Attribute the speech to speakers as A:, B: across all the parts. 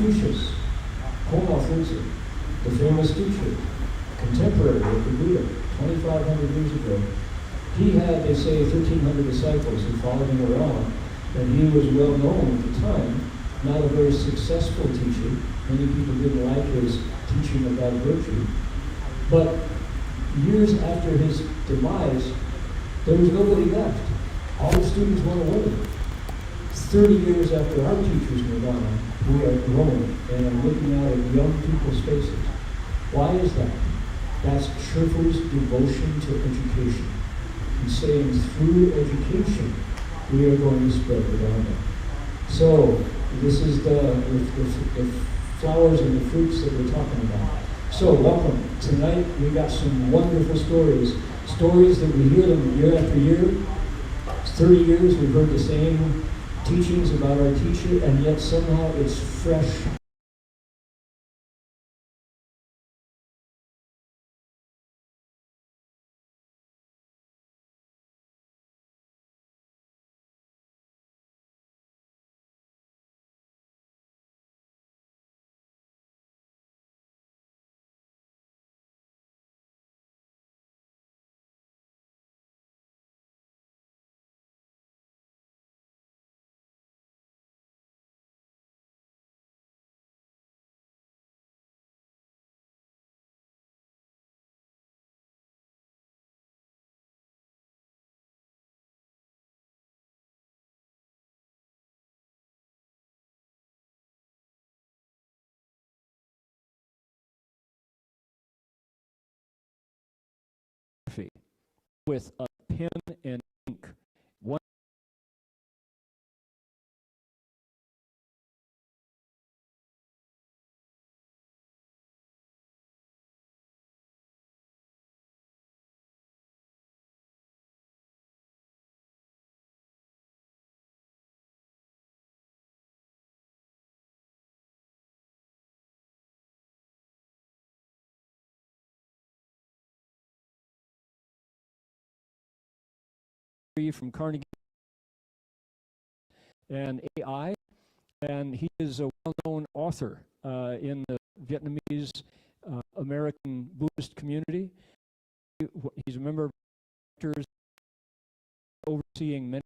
A: Confucius, Konfucius, the famous teacher, contemporary of the Buddha, 2,500 years ago. He had, they say, 1,300 disciples who followed him around, and he was well known at the time, not a very successful teacher. Many people didn't like his teaching about virtue. But years after his demise, there was nobody left. All the students went away. 30 years after our teacher's nirvana, we are growing and are looking out at young people's faces. Why is that? That's Shifu's devotion to education. He's saying through education, we are going to spread the Dharma. So this is the flowers and the fruits that we're talking about. So welcome. Tonight we got some wonderful stories. Stories that we hear them year after year. 30 years we've heard the same teachings about our teacher, and yet somehow it's fresh. With a pen and ink. One from Carnegie and AI, and he is a well-known author in the Vietnamese American Buddhist community. He's a member of directors overseeing many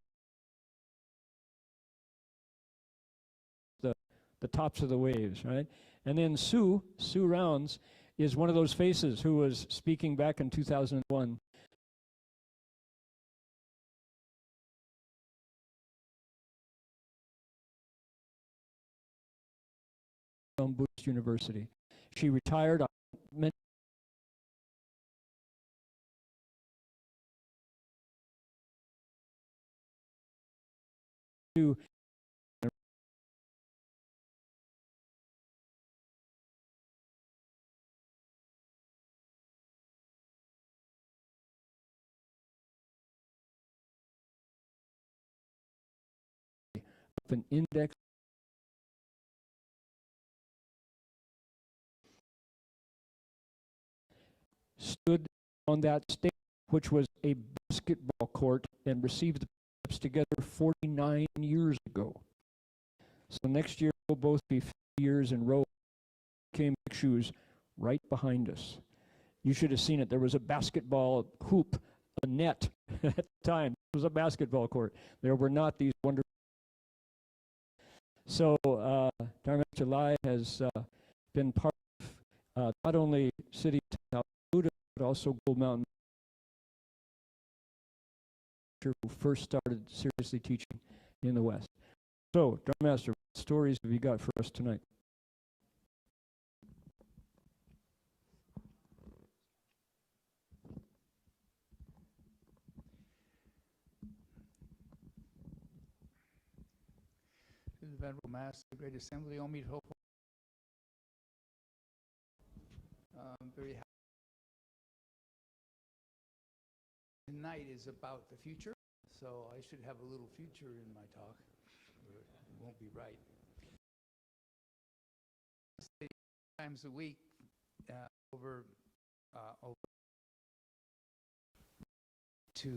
A: the tops of the waves, right? And then Sue Rounds is one of those faces who was speaking back in 2001. Buddhist University. She retired to an index stood on that stage, which was a basketball court, and received the steps together 49 years ago. So next year we'll both be 50 years in row. Came shoes right behind us. You should have seen it. There was a basketball hoop, a net at the time. It was a basketball court. There were not these wonderful. So Dharma Lai has been part of not only City of Buddha, but also Gold Mountain, who first started seriously teaching in the West. So, Dharma Master, what stories have you got for us tonight?
B: To the Venerable Master, the Great Assembly, Om Mito. I'm very happy. Tonight is about the future, so I should have a little future in my talk, or it won't be right. Times a week over to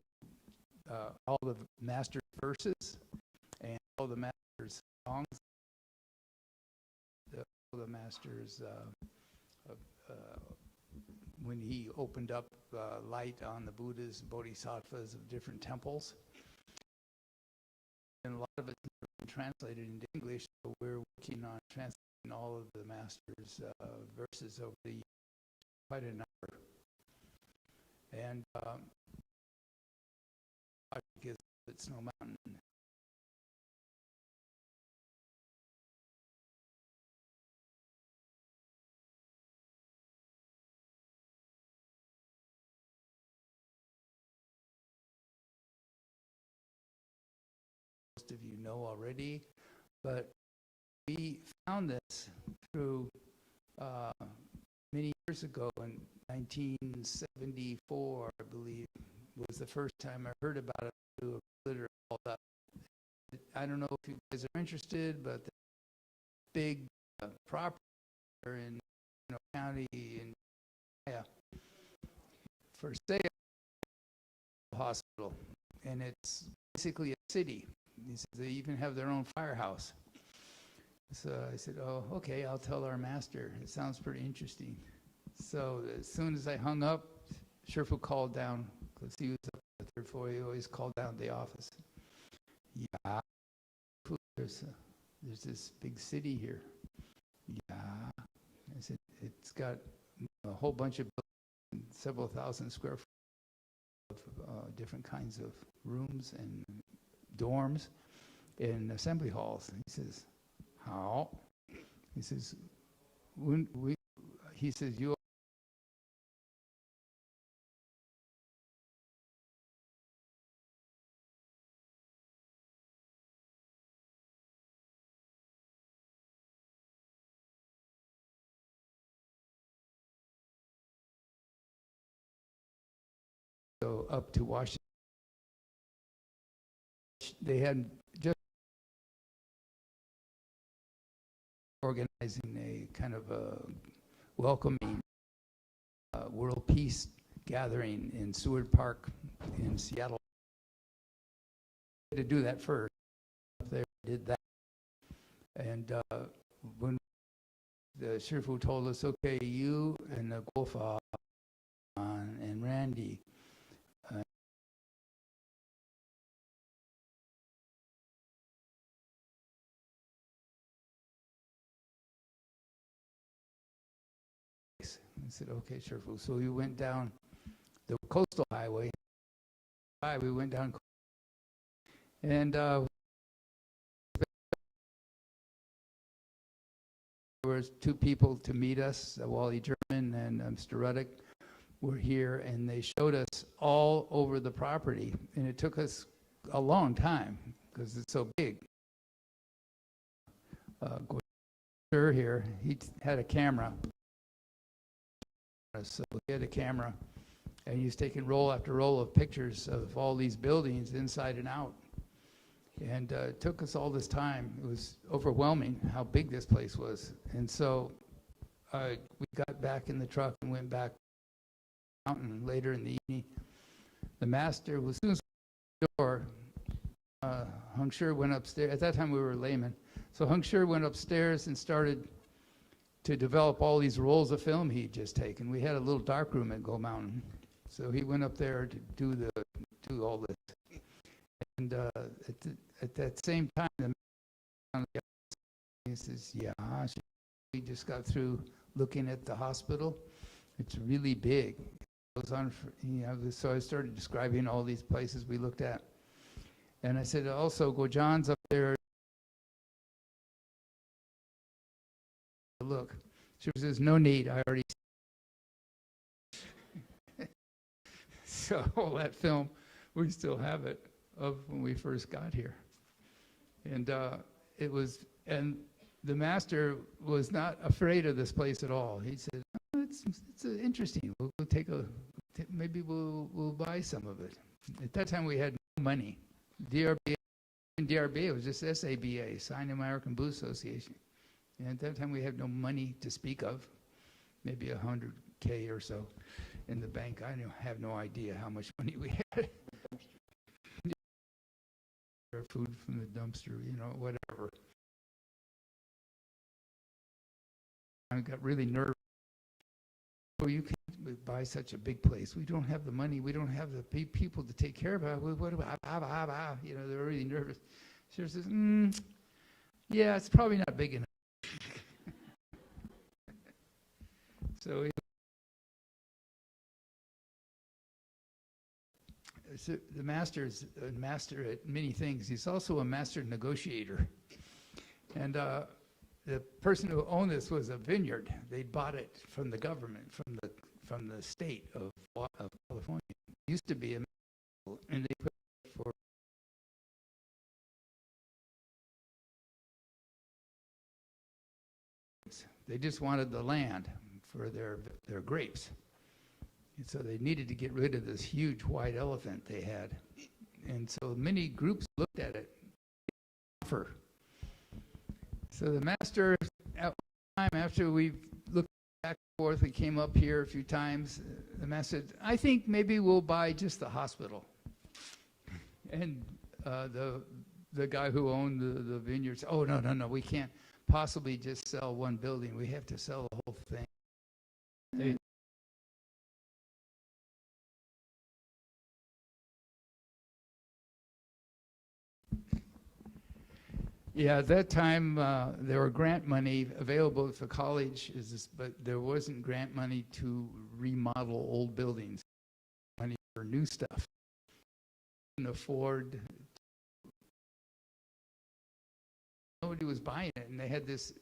B: all the master's verses and all the master's songs. The the master's when he opened up light on the Buddhas, bodhisattvas of different temples. And a lot of it's been translated into English, so we're working on translating all of the master's verses over the years, quite a number. And I guess it's Snow Mountain. Most of you know already, but we found this through many years ago in 1974, I believe, was the first time I heard about it through a visitor called up. I don't know if you guys are interested, but the big property in county in for sale hospital, and it's basically a city. He says they even have their own firehouse. So I said, oh, okay, I'll tell our master. It sounds pretty interesting. So as soon as I hung up, Shifu called down, because he was up on the third floor. He always called down to the office. Yeah, there's this big city here. Yeah. I said, it's got a whole bunch of buildings, several thousand square feet of different kinds of rooms and dorms and assembly halls. He says, how? He says, you go up to Washington. They had just organizing a kind of a welcoming world peace gathering in Seward Park in Seattle. To do that first, they did that, and when the Shifu told us, okay, you and the Gofa and Randy. I said, okay, Shifu. So we went down the coastal highway. We went down, and there was two people to meet us. Wally German and Mr. Ruddick were here, and they showed us all over the property. And it took us a long time because it's so big. Sure here, he had a camera. So he had a camera, and he was taking roll after roll of pictures of all these buildings inside and out. And it took us all this time. It was overwhelming how big this place was. And so we got back in the truck and went back mountain later in the evening. The master was soon as the door. Heng Sure went upstairs. At that time we were laymen. So Heng Sure went upstairs and started to develop all these rolls of film he'd just taken. We had a little dark room at Gold Mountain. So he went up there to do all this. And at that same time, he says, yeah, we just got through looking at the hospital. It's really big. It goes on for, so I started describing all these places we looked at. And I said, also, Gojan's up there. Look. She says, no need, I already. So all that film, we still have it of when we first got here. And and the master was not afraid of this place at all. He said, oh, it's interesting. We'll maybe we'll buy some of it. At that time we had no money. DRBA it was just SABA, Sign American Buddhist Association. And at that time we had no money to speak of, maybe $100K or so in the bank. I have no idea how much money we had. Food from the dumpster, whatever. I got really nervous. Oh, you can't buy such a big place. We don't have the money. We don't have the people to take care of it. What about, you know, they're really nervous. She says, yeah, it's probably not big enough. So the master is a master at many things. He's also a master negotiator. And the person who owned this was a vineyard. They bought it from the government, from the state of California. It used to be a, and they put it for. They just wanted the land for their grapes. And so they needed to get rid of this huge white elephant they had. And so many groups looked at it. So the master, at one time after we looked back and forth, we came up here a few times, the master said, I think maybe we'll buy just the hospital. And the guy who owned the vineyard said, oh, no, we can't possibly just sell one building. We have to sell the whole thing. Yeah, at that time, there were grant money available for college, but there wasn't grant money to remodel old buildings. Money for new stuff. Couldn't afford. Nobody was buying it, and they had this.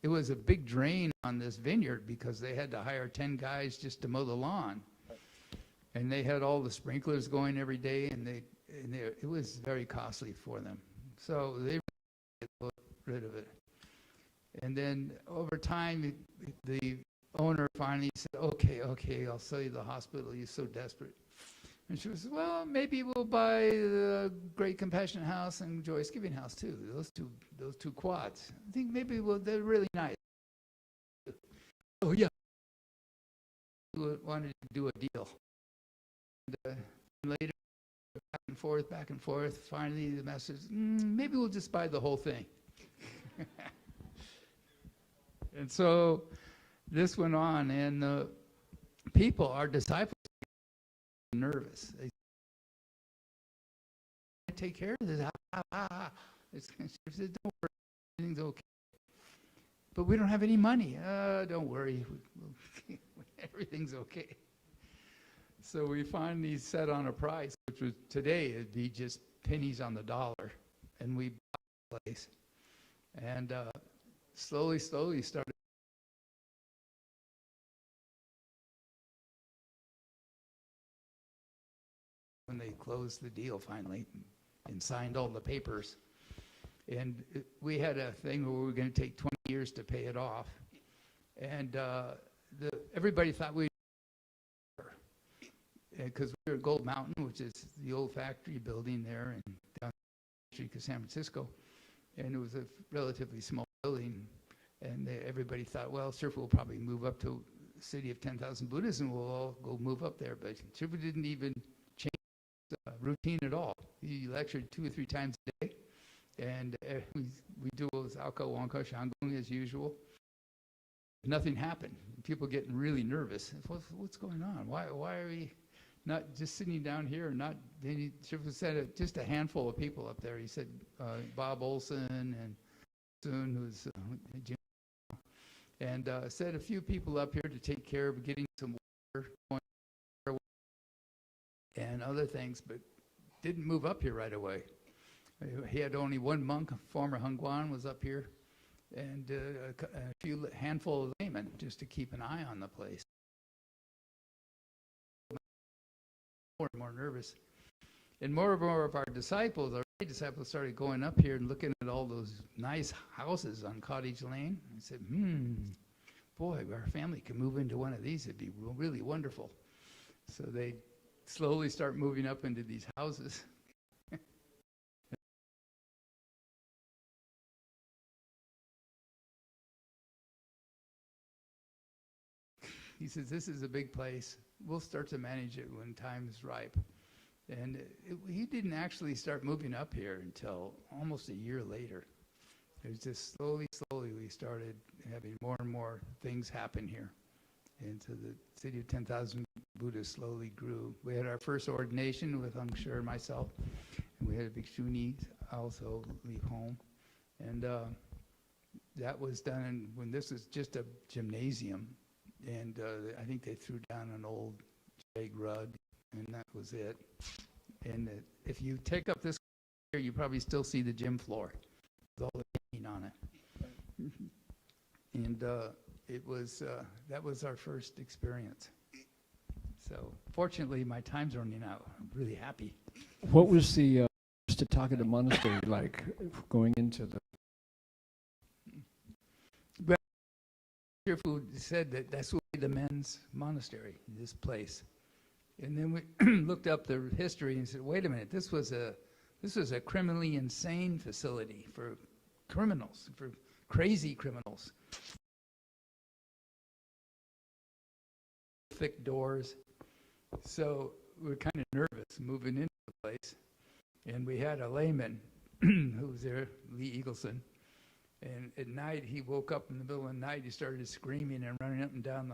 B: It was a big drain on this vineyard because they had to hire 10 guys just to mow the lawn, and they had all the sprinklers going every day, and it was very costly for them. So they got rid of it. And then over time, the owner finally said, okay, I'll sell you the hospital. You're so desperate. And she was, well, maybe we'll buy the Great Compassion House and Joyce Giving House too. Those two quads. I think maybe they're really nice. Oh yeah. We wanted to do a deal. And later, back and forth. Finally, the master says, maybe we'll just buy the whole thing. And so this went on, and people, our disciples, were nervous. They take care of this. She said, don't worry, everything's okay. But we don't have any money. Don't worry, everything's okay. So we finally set on a price, which was today it'd be just pennies on the dollar, and we bought the place, and slowly started. When they closed the deal finally and signed all the papers, and we had a thing where we were going to take 20 years to pay it off, and everybody thought we. Because we were at Gold Mountain, which is the old factory building there in down the street of San Francisco, and it was a relatively small building, and everybody thought, well, Shifu will probably move up to a city of 10,000 Buddhists, and we'll all go move up there. But Shifu didn't even change the routine at all. He lectured 2 or 3 times a day, and we do Zalka, Wangka, Shangung as usual. Nothing happened. People getting really nervous. What's going on? Why are we not just sitting down here? Shifu said just a handful of people up there. He said Bob Olson and Soon, who's Jim, and said a few people up here to take care of getting some water and other things, but didn't move up here right away. He had only one monk, former Hengguan, was up here, and a handful of laymen just to keep an eye on the place. More and more nervous. And more and more of our disciples, started going up here and looking at all those nice houses on Cottage Lane. I said, boy, our family can move into one of these. It'd be really wonderful. So they slowly start moving up into these houses. He says, this is a big place. We'll start to manage it when time is ripe. And he didn't actually start moving up here until almost a year later. It's just slowly we started having more and more things happen here. And so the city of 10,000 Buddhists slowly grew. We had our first ordination with Heng Sure and myself. And we had a bhikshuni also leave home. And that was done when this was just a gymnasium. And I think they threw down an old big rug, and that was it. And if you take up this here, you probably still see the gym floor with all the paint on it. And it was that was our first experience. So fortunately, my time's running out. I'm really happy.
C: What was the Tathagata monastery like going into the?
B: Well, Shifu said that that's the men's monastery, this place. And then we looked up the history and said, wait a minute, this was a criminally insane facility for criminals, for crazy criminals. Thick doors. So we were kind of nervous moving into the place. And we had a layman who was there, Lee Eagleson. And at night, he woke up in the middle of the night, he started screaming and running up and down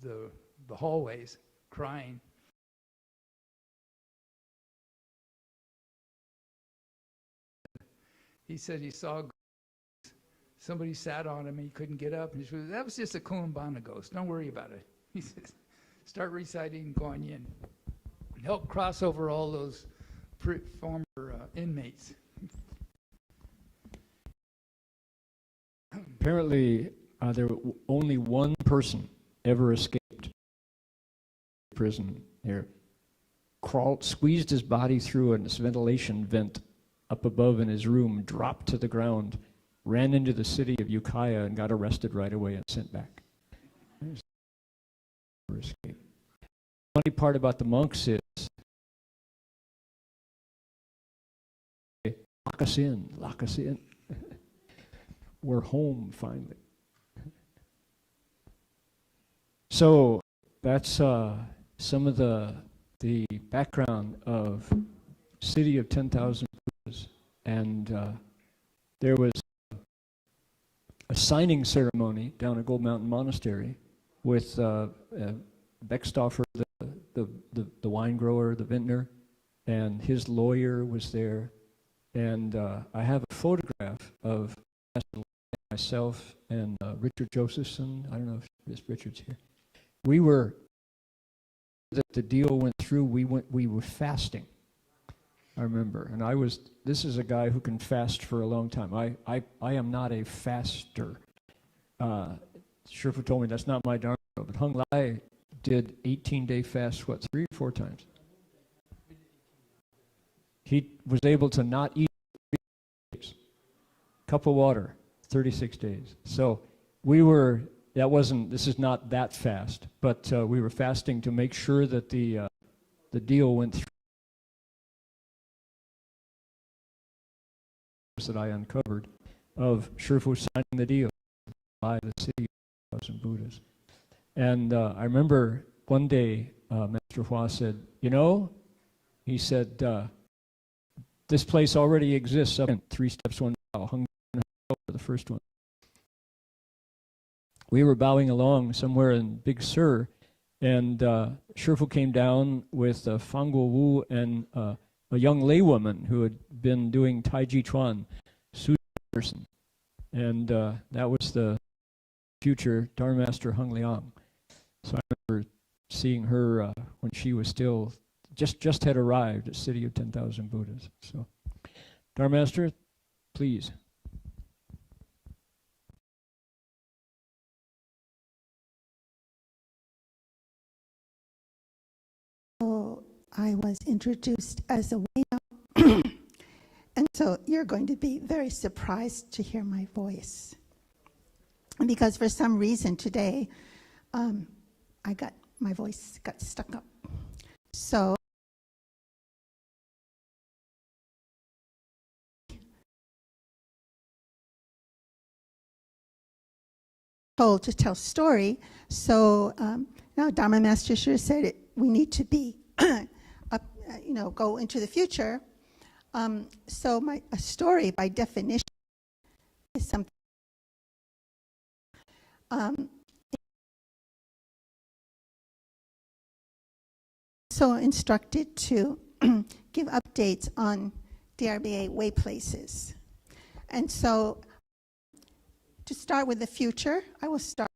B: the hallways, crying. He said he saw somebody sat on him and he couldn't get up. And he said, that was just a Kulumbana ghost. Don't worry about it. He says, start reciting Guanyin. Help cross over all those former inmates.
C: Apparently, there only one person ever escaped prison here. Crawled, squeezed his body through a ventilation vent up above in his room, dropped to the ground, ran into the city of Ukiah and got arrested right away and sent back. Escape. The funny part about the monks is, lock us in, lock us in. We're home finally. So that's some of the background of City of 10,000 Buddhas. And there was a signing ceremony down at Gold Mountain Monastery with Beckstoffer, the wine grower, the vintner, and his lawyer was there. And I have a photograph of myself and Richard Josephson. I don't know if Richard's here. We were, that the deal went through, we were fasting, I remember. And this is a guy who can fast for a long time. I am not a faster. Shifu told me that's not my dharma, but Hung Lai did 18-day fast, 3 or 4 times? He was able to not eat 3 days. Cup of water, 36 days. So this is not that fast, but we were fasting to make sure that the deal went through. That I uncovered of Shifu signing the deal by the City of 10,000 Buddhas. And I remember one day Master Hua said, he said, this place already exists up in 3 steps, 1 bow. Hung for the first one. We were bowing along somewhere in Big Sur, and Shifu came down with Fang Guo Wu and a young laywoman who had been doing Tai Chi Chuan, Su person. And that was the future Dharma Master Heng Liang. So I remember seeing her when she was still, just had arrived at City of 10,000 Buddhas. So, Dharma Master, please.
D: So I was introduced as a Wayno, and so you're going to be very surprised to hear my voice. Because for some reason today, my voice got stuck up. So told to tell story. So now Dharma Master Sure said we need to be go into the future. So a story by definition is something so instructed to give updates on DRBA way places. And so to start with the future, I will start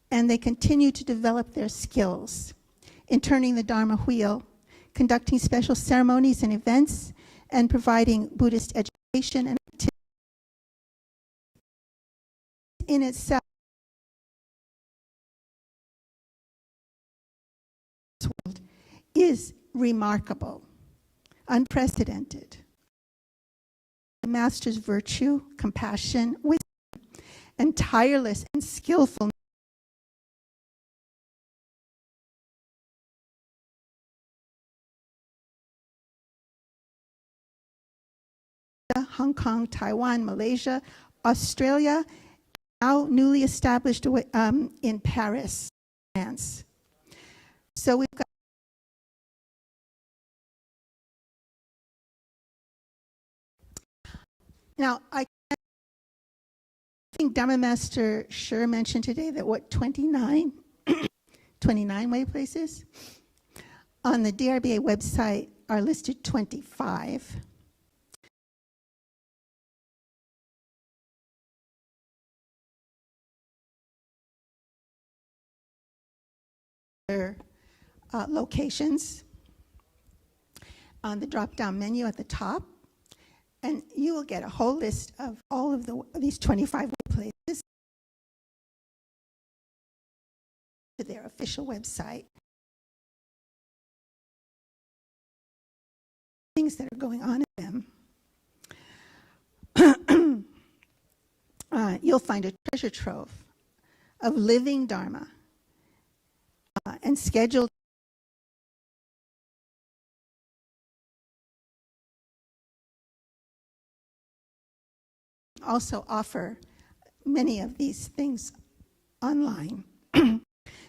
D: and they continue to develop their skills in turning the Dharma wheel, conducting special ceremonies and events, and providing Buddhist education and activity. In itself, this world is remarkable, unprecedented. The Master's virtue, compassion, wisdom, and tireless and skillful Hong Kong, Taiwan, Malaysia, Australia, now newly established in Paris, France. So we've got now I think Dharma Master Sure mentioned today that 29 way places on the DRBA website are listed 25. Locations on the drop-down menu at the top, and you will get a whole list of all of these 25 places to their official website. Things that are going on in them. You'll find a treasure trove of living Dharma and scheduled also offer many of these things online.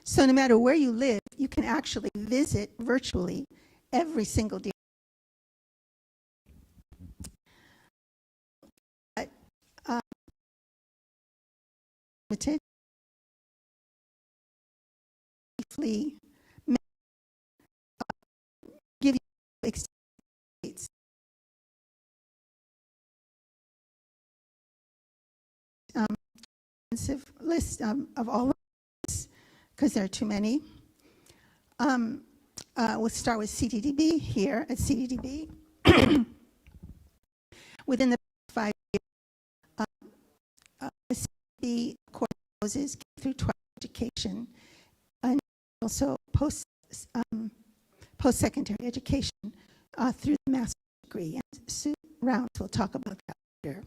D: So no matter where you live, you can actually visit virtually every single day. But, briefly give you extensive list of all of this, because there are too many. We'll start with CDDB here at CDDB. Within the 5 years, CDDB courses K through 12 education, and also post-secondary education through the master's degree. And Sue Rounds will talk about that later.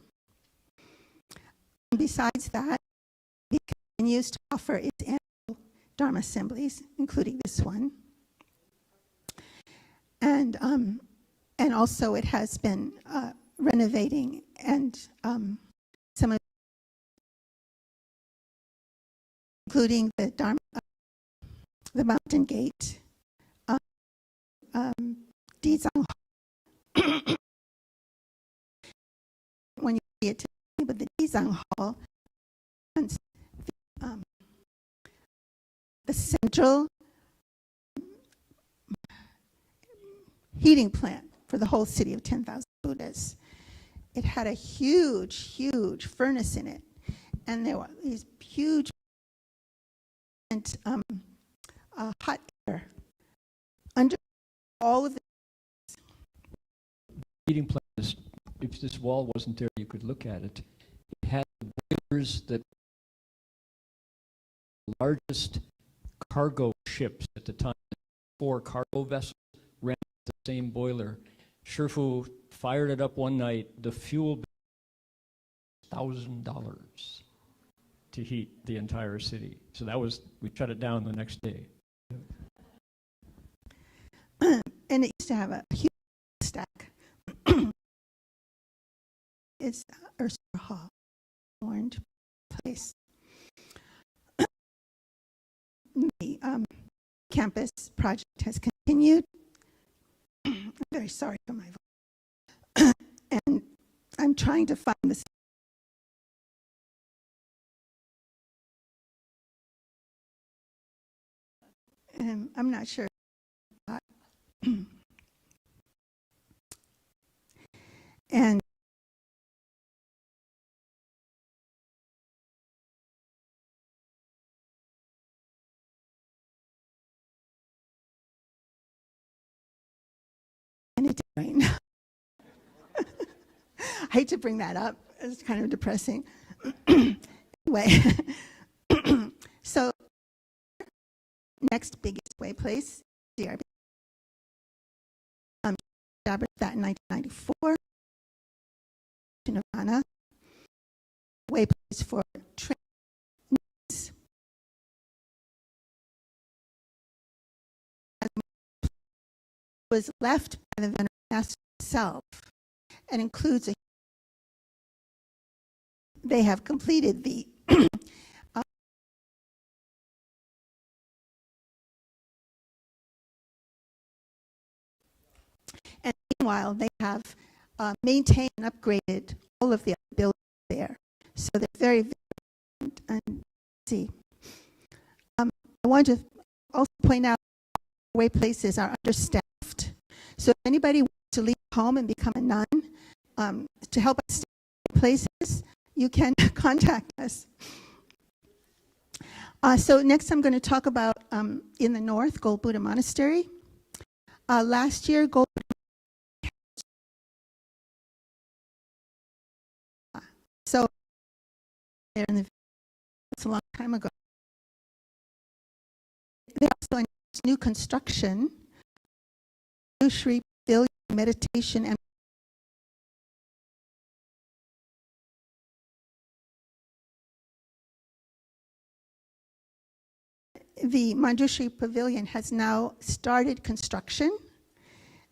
D: And besides that, it continues to offer its annual Dharma assemblies, including this one. And also it has been renovating, and some of, including the Dharma, the Mountain Gate, Dizang Hall. When you see it today, but the Dizang Hall, the central heating plant for the whole city of 10,000 Buddhas. It had a huge, huge furnace in it, and there were these huge and hot air under all of the
C: heating plant. If this wall wasn't there, you could look at it. It had boilers that the largest cargo ships at the time, 4 cargo vessels, ran the same boiler. Shifu fired it up one night. The fuel $6,000 to heat the entire city. So that was, we shut it down the next day.
D: And it used to have a huge stack. It's Ursula Hall, orange place. The campus project has continued. I'm very sorry for my voice. And I'm trying to find this. I'm not sure. And it's rain. I hate to bring that up. It's kind of depressing. Anyway, so next biggest way place, DRB. Established that in 1994. Nirvana, way place for trains. Was left by the Venerable Master himself and includes they have completed the and meanwhile they have maintained and upgraded all of the other buildings there. So they're very, very and see. I want to also point out way places are understaffed. So if anybody wants to leave home and become a nun to help us stay places, you can contact us. So next I'm going to talk about in the north, Gold Buddha Monastery. Last year, Gold So there in the it's a long time ago. They also announced new construction, Sri Pavilion meditation and the Manjushri Pavilion has now started construction,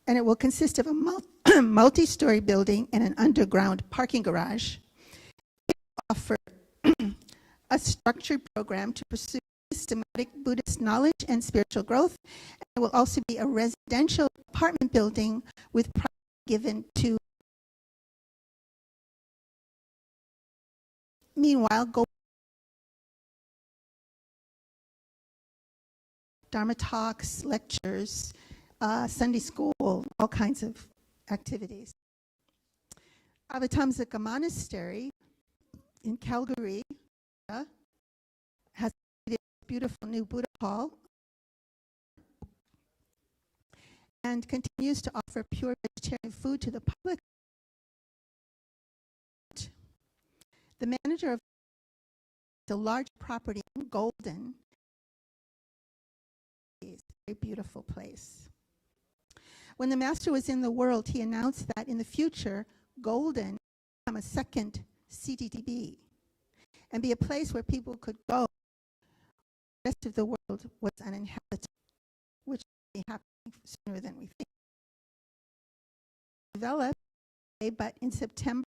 D: and it will consist of a multi-story building and an underground parking garage. Offer a structured program to pursue systematic Buddhist knowledge and spiritual growth. And it will also be a residential apartment building with priority given to. Meanwhile, Dharma talks, lectures, Sunday school, all kinds of activities. Avatamsaka Monastery in Calgary has a beautiful new Buddha hall and continues to offer pure vegetarian food to the public. The manager of the large property in Golden is a very beautiful place. When the master was in the world, he announced that in the future, Golden would become a second CTTB and be a place where people could go. The rest of the world was uninhabited, which will be happening sooner than we think. Developed, but in September,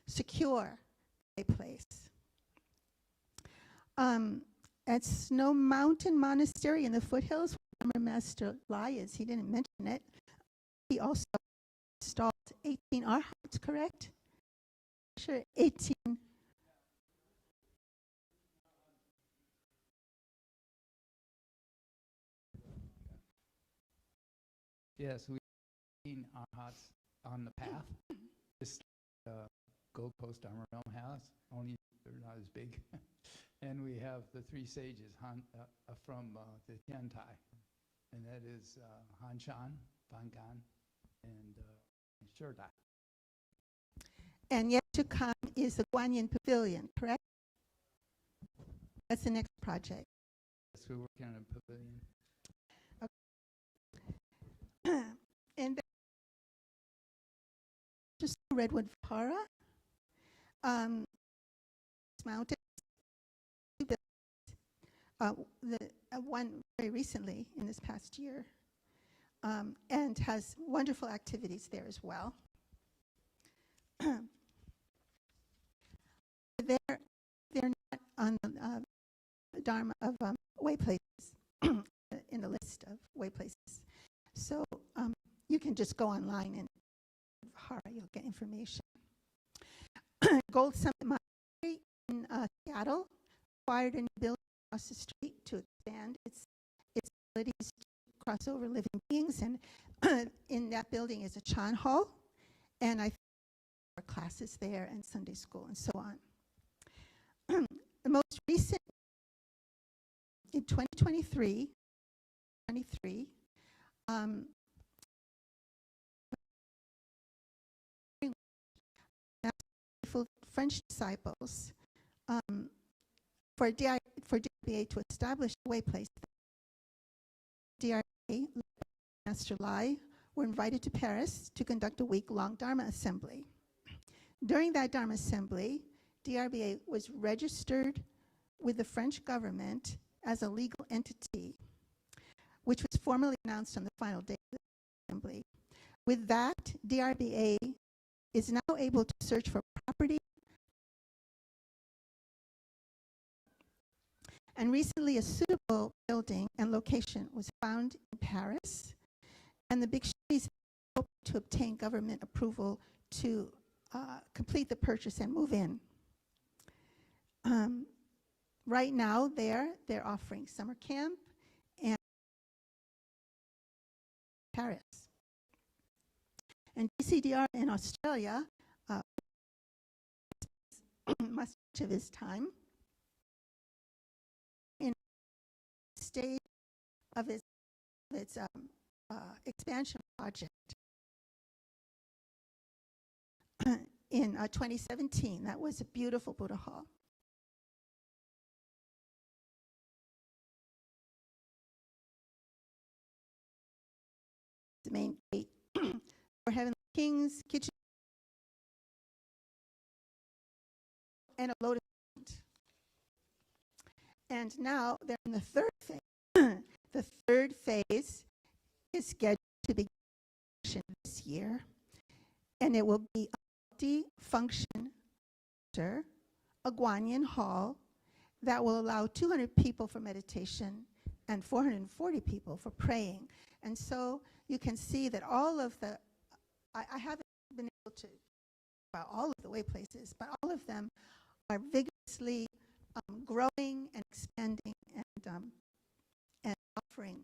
D: secure a place. At Snow Mountain Monastery in the foothills, where Master Lai is, he didn't mention it. He also installed 18 arhats, correct? Sure, 18.
B: Yes, we've seen arhats on the path. This Gold Coast Dharma Realm has, only they're not as big. And we have the three sages from the Tiantai, and that is Han Shan, Fan Gan, and Heng Sure.
D: And yet to come is the Guanyin Pavilion, correct? That's the next project.
B: we're working on a pavilion.
D: And just Redwood Vihara, mountain, one very recently in this past year, and has wonderful activities there as well. They're not on the Dharma of way places in the list of way places. So you can just go online and you'll get information. Gold Summit Monastery in Seattle acquired a new building across the street to expand its abilities to cross over living beings, and in that building is a Chan Hall, and I think there are classes there and Sunday school and so on. The most recent, in 2023, French disciples for DRBA to establish a way place. DRBA, Master Lai, were invited to Paris to conduct a week-long Dharma assembly. During that Dharma assembly, DRBA was registered with the French government as a legal entity, which was formally announced on the final day of the assembly. With that, DRBA is now able to search for property. And recently, a suitable building and location was found in Paris, and the bhikshus hope to obtain government approval to complete the purchase and move in. Right now, they're offering summer camp and Paris. And DCDR in Australia, much of his time, in stage of its expansion project. In 2017, that was a beautiful Buddha Hall. The main gate for Heavenly Kings, kitchen, and a lotus plant. And now they're in the third phase. The third phase is scheduled to begin this year, and it will be a multi-function center, a Guanyin hall that will allow 200 people for meditation and 440 people for praying. And so you can see that all of the, I haven't been able to about all of the way places, but all of them are vigorously growing and expanding and offering.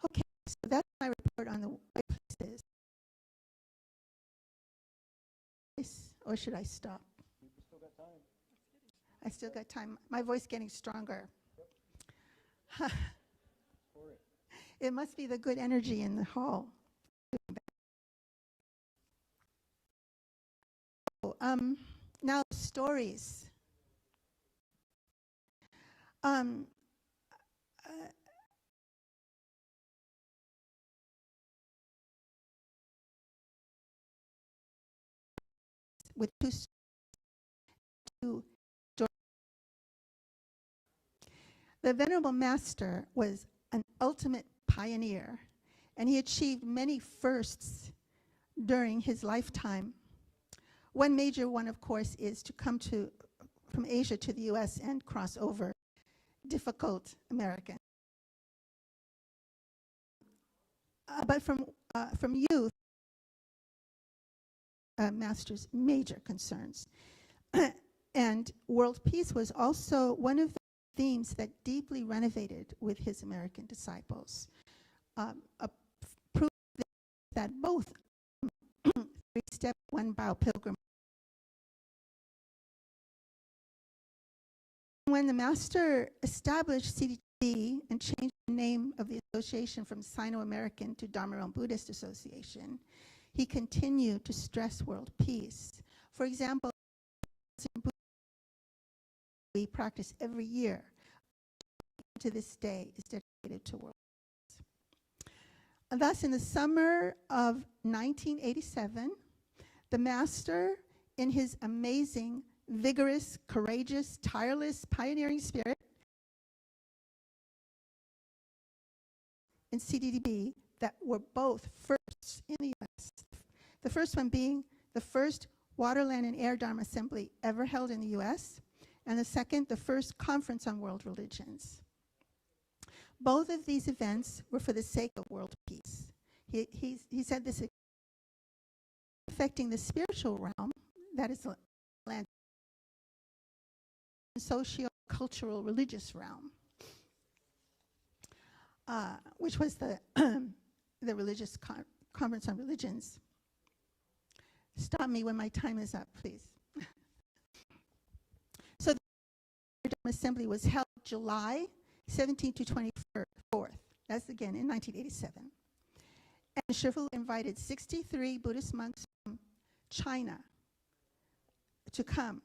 D: Okay, so that's my report on the way places. Or should I stop?
C: You still got time.
D: I still got time. My voice getting stronger.
C: Yep.
D: It must be the good energy in the hall. Now stories. With two stories. The Venerable Master was an ultimate pioneer, and he achieved many firsts during his lifetime. One major one, of course, is to come from Asia to the US and cross over difficult American. But from youth, Master's major concerns. And world peace was also one of the themes that deeply renovated with his American disciples. A proof that both three-step, one-bow pilgrim. When the Master established CDT and changed the name of the association from Sino-American to Dharma Realm Buddhist Association, he continued to stress world peace. For example, we practice every year to this day is dedicated to world peace. And thus, in the summer of 1987, the Master, in his amazing, vigorous, courageous, tireless, pioneering spirit, in CDDB that were both firsts in the U.S. The first one being the first Water, Land, and Air Dharma Assembly ever held in the U.S., and the second, the first Conference on World Religions. Both of these events were for the sake of world peace. He said this affecting the spiritual realm, that is the land, socio-cultural religious realm, which was the the religious conference on religions. Stop me when my time is up, please. So the Dharma Assembly was held July 17th to 24th. That's again in 1987. And Shifu invited 63 Buddhist monks from China to come.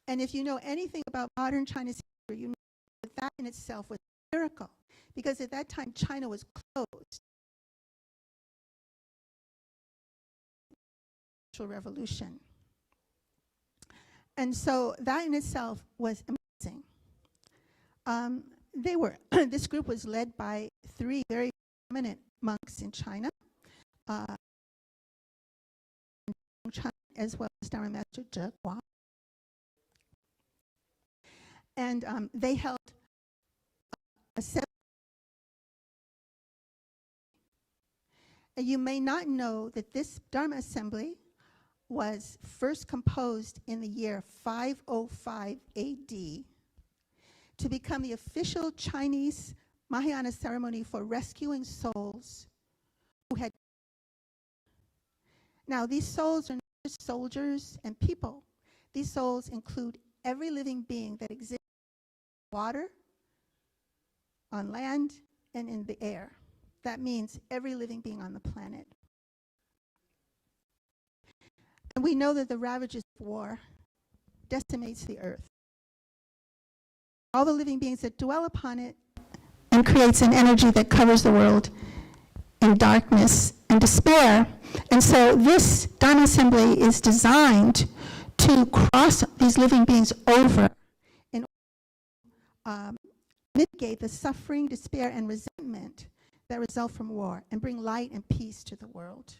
D: And if you know anything about modern China's history, you know that that in itself was a miracle, because at that time China was closed. Revolution. And so that in itself was amazing. This group was led by 3 very prominent monks in China, as well as Dharma Master Zhe Guang. And they held a set. And you may not know that this Dharma Assembly was first composed in the year 505 AD to become the official Chinese Mahayana ceremony for rescuing souls who had. Now, these souls are not just soldiers and people. These souls include every living being that exists in water, on land, and in the air. That means every living being on the planet. And we know that the ravages of war decimates the earth. All the living beings that dwell upon it, and creates an energy that covers the world in darkness and despair. And so this Dharma Assembly is designed to cross these living beings over in order to mitigate the suffering, despair, and resentment that result from war and bring light and peace to the world.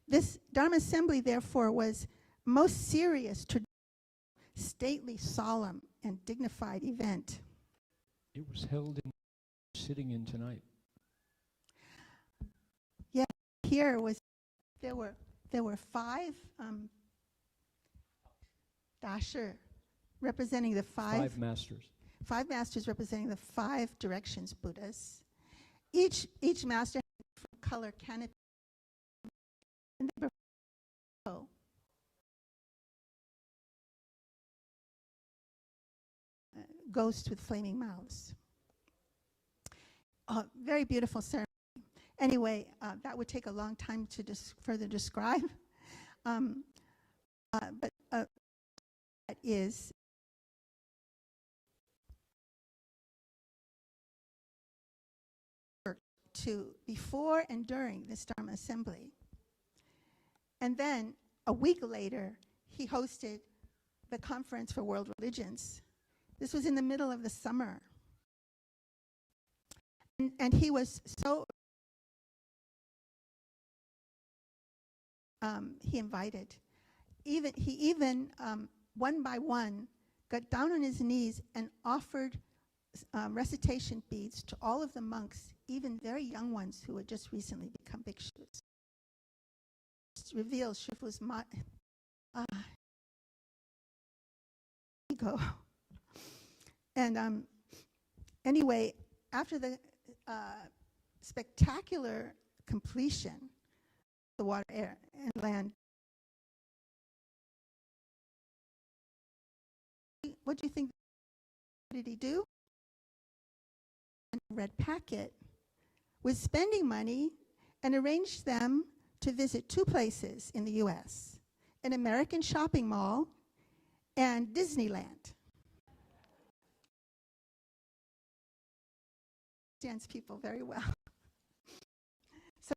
D: This Dharma Assembly, therefore, was a most serious, stately, solemn, and dignified event.
C: It was held in sitting in tonight.
D: Yeah, here was there were 5 dasher representing the 5
C: masters.
D: 5 masters representing the 5 directions Buddhas. Each master had a different color canopy. And they were ghosts with flaming mouths. Very beautiful ceremony. Anyway, that would take a long time to further describe. But that is to before and during this Dharma Assembly. And then a week later, he hosted the Conference for World Religions. This was in the middle of the summer. And he was so, he invited. He even one by one, got down on his knees and offered recitation beads to all of the monks, even very young ones who had just recently become bhikshus. Reveals Shifu's ego. And anyway, after the spectacular completion of the water, air, and land, what do you think? What did he do? A red packet with spending money and arranged them to visit 2 places in the U.S., an American shopping mall and Disneyland. Understands people very well. So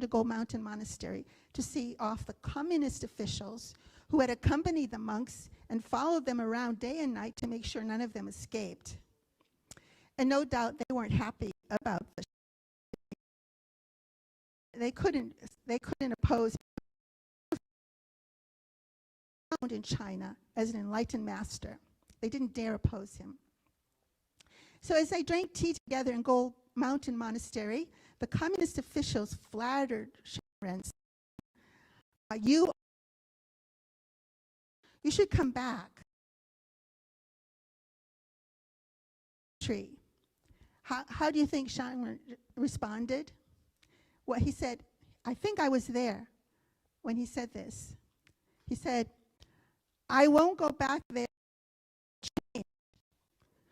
D: to Gold Mountain Monastery to see off the communist officials who had accompanied the monks and followed them around day and night to make sure none of them escaped. And no doubt they weren't happy about the they couldn't oppose in China as an enlightened master. They didn't dare oppose him. So as they drank tea together in Gold Mountain Monastery, the communist officials flattered Shanren. You should come back. Tree. How do you think Shanren responded? Well, he said, I think I was there when he said this. He said, I won't go back there.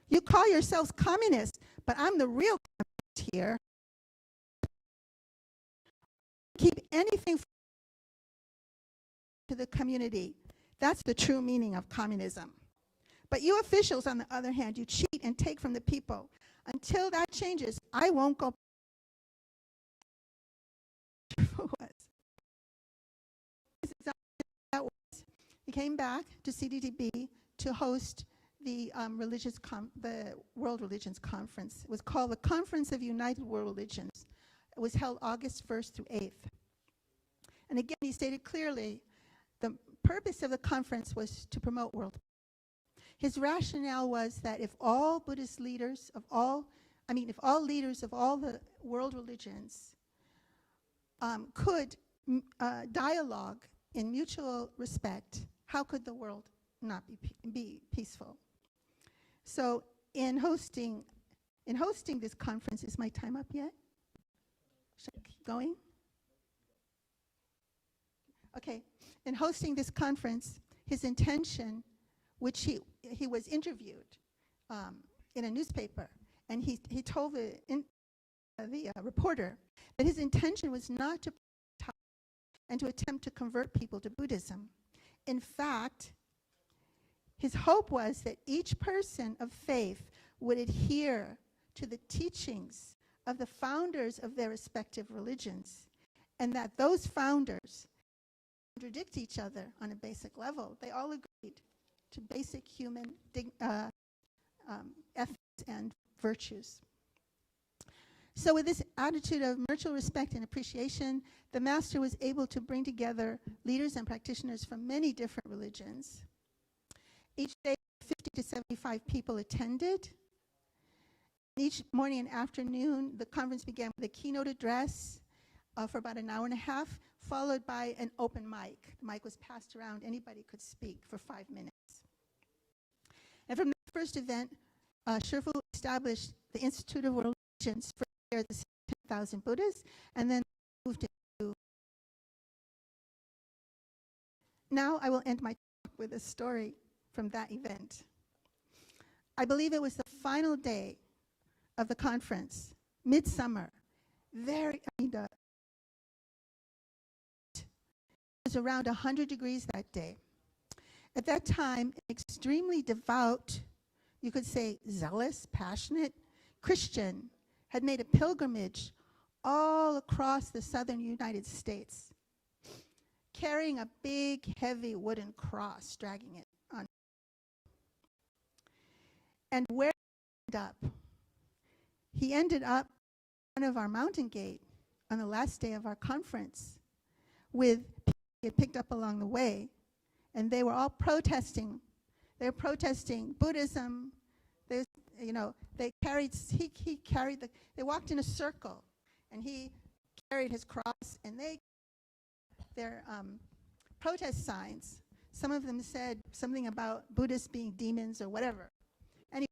D: You call yourselves communists, but I'm the real communist here. Keep anything to the community. That's the true meaning of communism. But you officials, on the other hand, you cheat and take from the people. Until that changes, I won't go back. He came back to CDTB to host the World Religions Conference. It was called the Conference of United World Religions. It was held August 1st through 8th. And again, he stated clearly the purpose of the conference was to promote world peace. His rationale was that if all Buddhist leaders of all the world religions could dialogue in mutual respect, how could the world not be peaceful? So in hosting this conference, is my time up yet? Should I keep going? Okay. In hosting this conference, his intention, which he was interviewed in a newspaper, and he told the reporter that his intention was not to and to attempt to convert people to Buddhism. In fact, his hope was that each person of faith would adhere to the teachings of the founders of their respective religions, and that those founders contradict each other on a basic level. They all agreed to basic human ethics and virtues. So with this attitude of mutual respect and appreciation, the master was able to bring together leaders and practitioners from many different religions. Each day, 50 to 75 people attended. Each morning and afternoon, the conference began with a keynote address for about an hour and a half, followed by an open mic. The mic was passed around. Anybody could speak for 5 minutes. And from the first event, Shifu established the Institute of World Religions for the 10,000 Buddhas, and then moved into. Now I will end my talk with a story from that event. I believe it was the final day of the conference, midsummer. It was around 100 degrees that day. At that time, an extremely devout, you could say zealous, passionate Christian had made a pilgrimage all across the southern United States, carrying a big, heavy wooden cross, dragging it on. And where he ended up in front of our mountain gate on the last day of our conference with people he had picked up along the way, and they were all protesting. They were protesting Buddhism. They walked in a circle, and he carried his cross, and their protest signs. Some of them said something about Buddhists being demons or whatever. Anyway.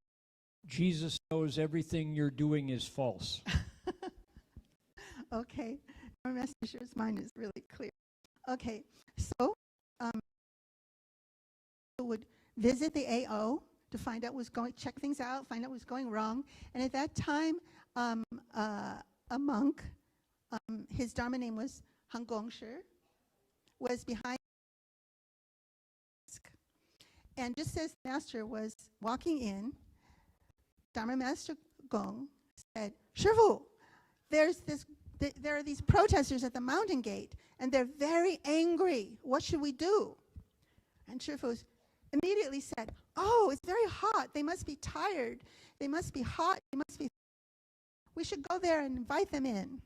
C: Jesus knows everything you're doing is false.
D: Okay, our messenger's mind is really clear. Okay, so would visit the AO to find out check things out, find out what's going wrong. And at that time, a monk, his Dharma name was Heng Sure, was behind And just as the master was walking in, Dharma Master Gong said, "Shifu, there are these protesters at the mountain gate, and they're very angry. What should we do?" And Shifu immediately said, "Oh, it's very hot. They must be tired. They must be hot. We should go there and invite them in."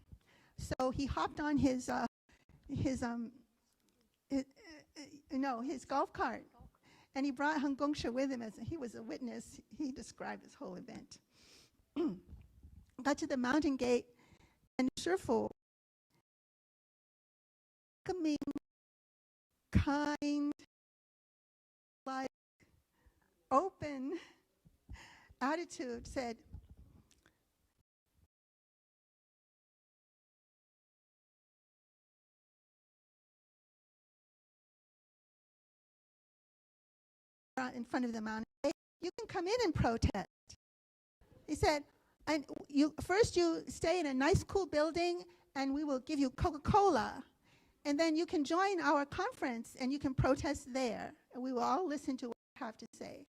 D: So he hopped on his golf cart, and he brought Heng Sure with him as he was a witness. He described this whole event. Got to the mountain gate, and Shifu, welcoming, kind, like open attitude, said, in front of the mountain, "You can come in and protest." He said, "And you stay in a nice, cool building, and we will give you Coca-Cola. And then you can join our conference, and you can protest there. And we will all listen to what you have to say."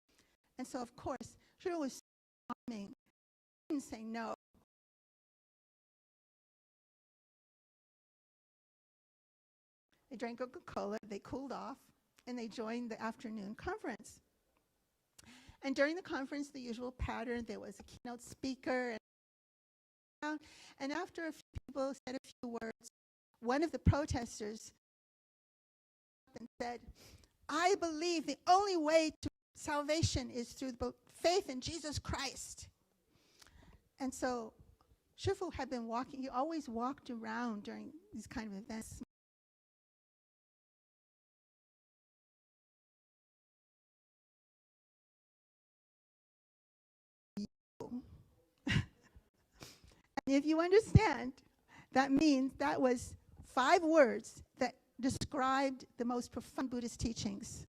D: And so, of course, Shifu was charming. He didn't say no. They drank Coca-Cola, they cooled off, and they joined the afternoon conference. And during the conference, the usual pattern, there was a keynote speaker. And after a few people said a few words, one of the protesters said, "I believe the only way to salvation is through faith in Jesus Christ." And so Shifu had been walking, he always walked around during these kind of events. And if you understand, that means that was 5 words that described the most profound Buddhist teachings.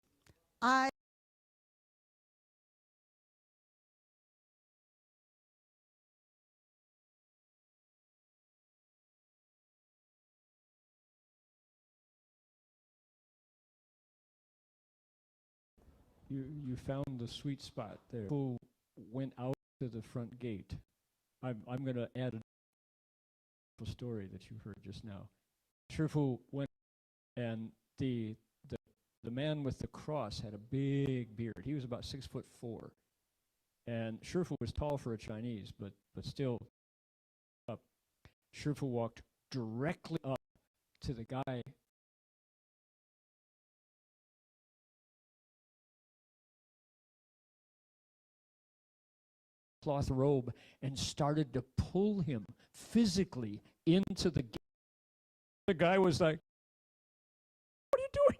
C: You found the sweet spot there. Who went out to the front gate. I'm going to add a story that you heard just now. Shifu went, and the man with the cross had a big beard. He was about 6'4", and Shifu was tall for a Chinese, but still up. Shifu walked directly up to the guy. Cloth robe, and started to pull him physically into the gate. The guy was like, "What are you doing?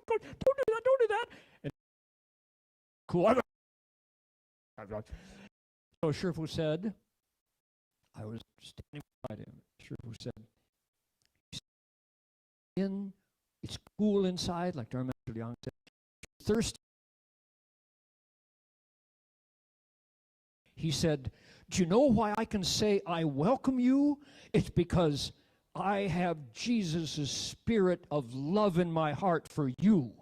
C: Don't do that, don't do that." And cool. So Shifu said, I was standing beside him. Shifu said, it's cool inside, like Dharma Liang said. Thirsty. He said, "Do you know why I can say I welcome you? It's because I have Jesus' spirit of love in my heart for you."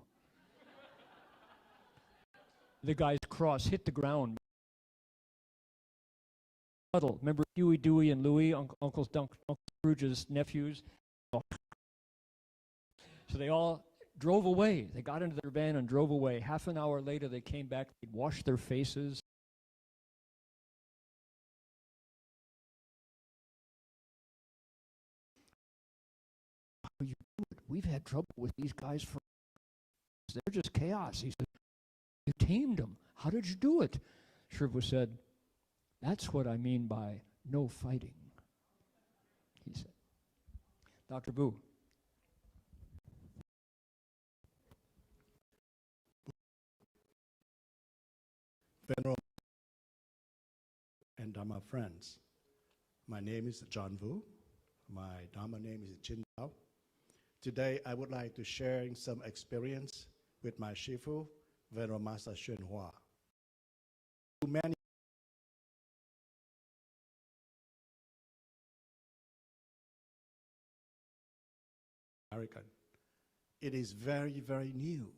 C: The guy's cross hit the ground. Remember Huey, Dewey, and Louie, Uncle Scrooge's nephews? So they all drove away. They got into their van and drove away. Half an hour later, they came back. They'd washed their faces. "How you do it? We've had trouble with these guys for they're just chaos." He said, "You tamed them. How did you do it?" Shifu said, "That's what I mean by no fighting," he said. Dr. Bu.
E: Venerable and Dharma friends, my name is John Vu. My Dharma name is Chin Dao. Today, I would like to share some experience with my Shifu, Venerable Master Xuan Hua. Many American. It is very, very new.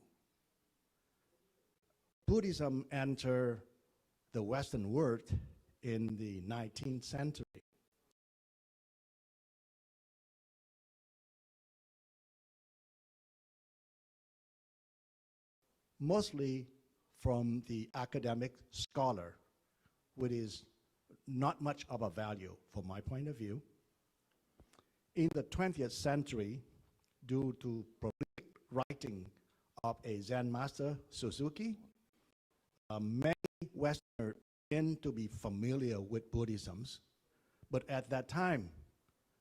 E: Buddhism entered the Western world in the 19th century. Mostly from the academic scholar, which is not much of a value from my point of view. In the 20th century, due to prolific writing of a Zen master, Suzuki, many Westerners began to be familiar with Buddhisms. But at that time,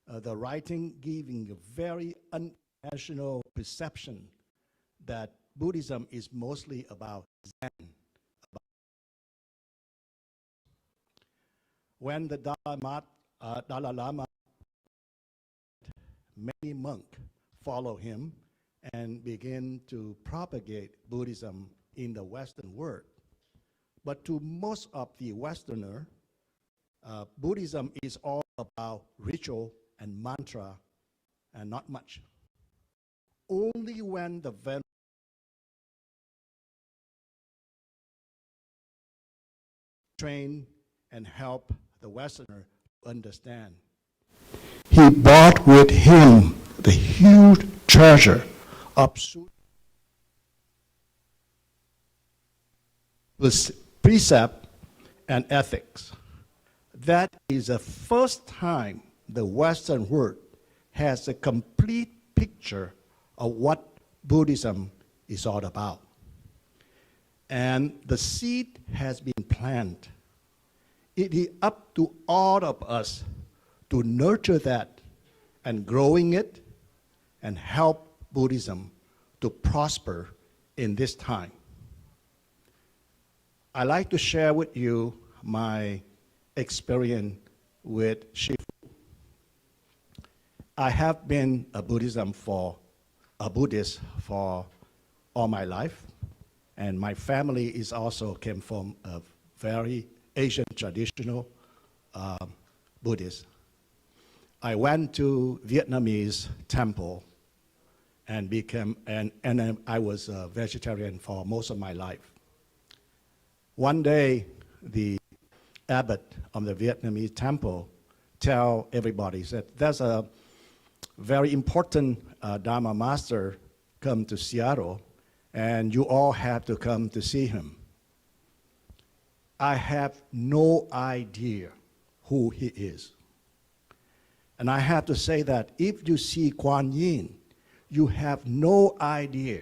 E: the writing giving a very unconventional perception that Buddhism is mostly about Zen. When the Dalai Lama, many monks follow him and begin to propagate Buddhism in the Western world. But to most of the Westerner, Buddhism is all about ritual and mantra and not much. Only when the Venerable train and help the Westerner to understand, he brought with him the huge treasure of precept and ethics. That is the first time the Western world has a complete picture of what Buddhism is all about. And the seed has been planted. It is up to all of us to nurture that and growing it and help Buddhism to prosper in this time. I'd like to share with you my experience with Shifu. I have been a Buddhist for all my life, and my family is also came from a very Asian traditional Buddhist. I went to Vietnamese temple and I was a vegetarian for most of my life. One day, the abbot of the Vietnamese temple tell everybody that there's a very important Dharma master come to Seattle, and you all have to come to see him. I have no idea who he is. And I have to say that if you see Kuan Yin, you have no idea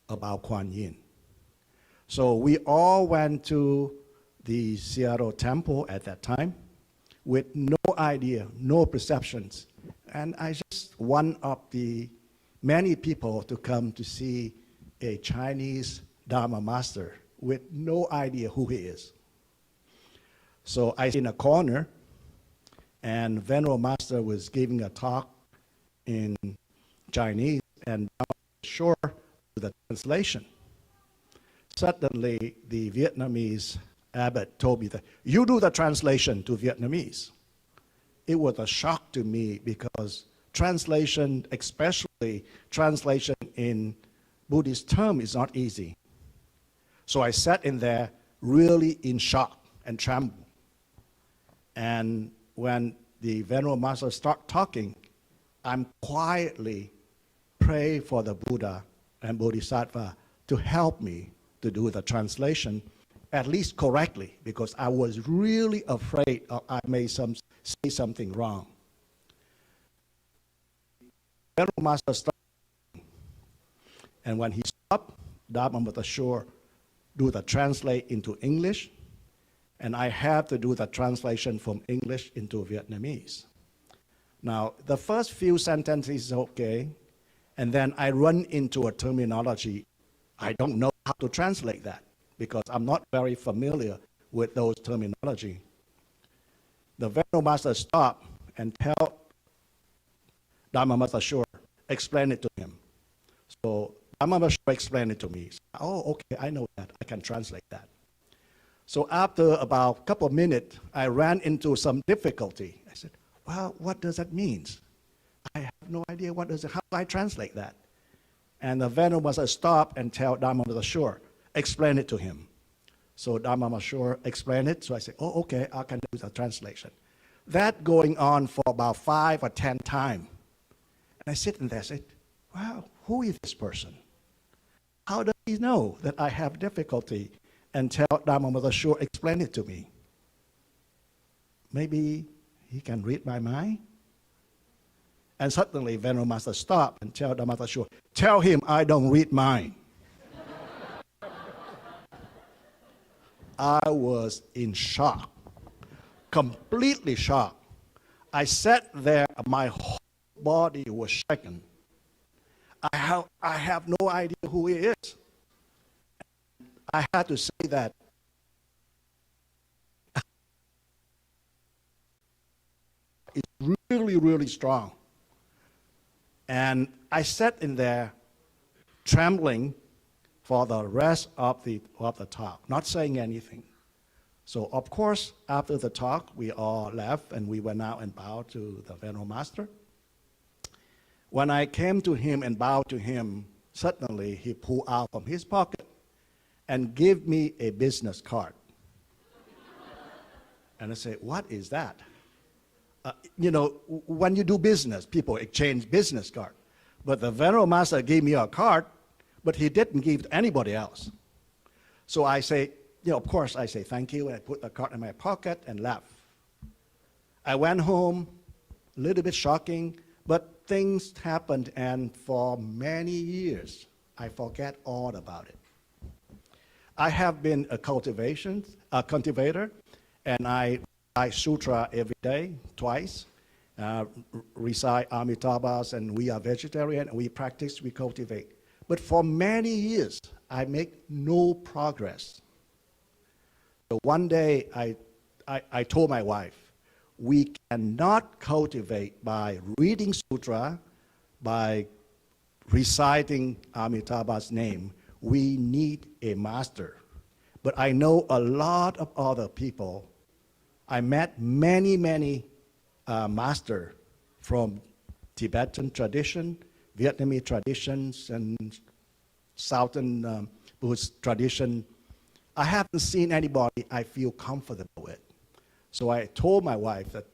E: about Kuan Yin. So we all went to the Seattle temple at that time with no idea, no perceptions. And I just one of the many people to come to see a Chinese Dharma master with no idea who he is. So I in a corner, and Venerable Master was giving a talk in Chinese, and I was sure to the translation. Suddenly, the Vietnamese abbot told me that, you do the translation to Vietnamese. It was a shock to me because translation, especially translation in Buddhist term, is not easy. So I sat in there really in shock and trembled. And when the Venerable Master started talking, I'm quietly pray for the Buddha and Bodhisattva to help me to do the translation, at least correctly, because I was really afraid I may say something wrong. Venerable Master stopped, and when he stopped, Dharma Master Sure do the translate into English, and I have to do the translation from English into Vietnamese. Now, the first few sentences is okay, and then I run into a terminology. I don't know how to translate that because I'm not very familiar with those terminology. The Venerable Master stopped and tell Dharma Master Sure, explain it to him. So Dharma Master Sure explained it to me. Oh, okay, I know that. I can translate that. So after about a couple of minutes, I ran into some difficulty. I said, well, what does that mean? I have no idea how do I translate that? And the Venerable Master stopped and tell Dharma Master Sure, explain it to him. So Dharma Sure explained it. So I said, oh, okay, I can do the translation. That going on for about 5 or 10 times. And I sit in there and say, wow, who is this person? How does he know that I have difficulty? And tell Dharma Sure explain it to me. Maybe he can read my mind? And suddenly Venerable Master stopped and tell Dharma Sure, tell him I don't read mind. I was in shock, completely shocked. I sat there, my whole body was shaken. I have no idea who he is. I had to say that it's really, really strong. And I sat in there trembling for the rest of the talk, not saying anything. So of course, after the talk, we all left and we went out and bowed to the Venerable Master. When I came to him and bowed to him, suddenly he pulled out from his pocket and gave me a business card. And I said, what is that? You know, when you do business, people exchange business cards. But the Venerable Master gave me a card, but he didn't give to anybody else. So I say, you know, of course, I say thank you, and I put the card in my pocket and left. I went home, a little bit shocking, but things happened, and for many years, I forget all about it. I have been a cultivator, and I recite sutra every day, twice. Recite Amitabhas, and we are vegetarian, and we practice, we cultivate. But for many years, I make no progress. So one day, I told my wife, we cannot cultivate by reading sutra, by reciting Amitabha's name. We need a master. But I know a lot of other people. I met many, many masters from Tibetan tradition, Vietnamese traditions, and Southern Buddhist tradition. I haven't seen anybody I feel comfortable with. So I told my wife that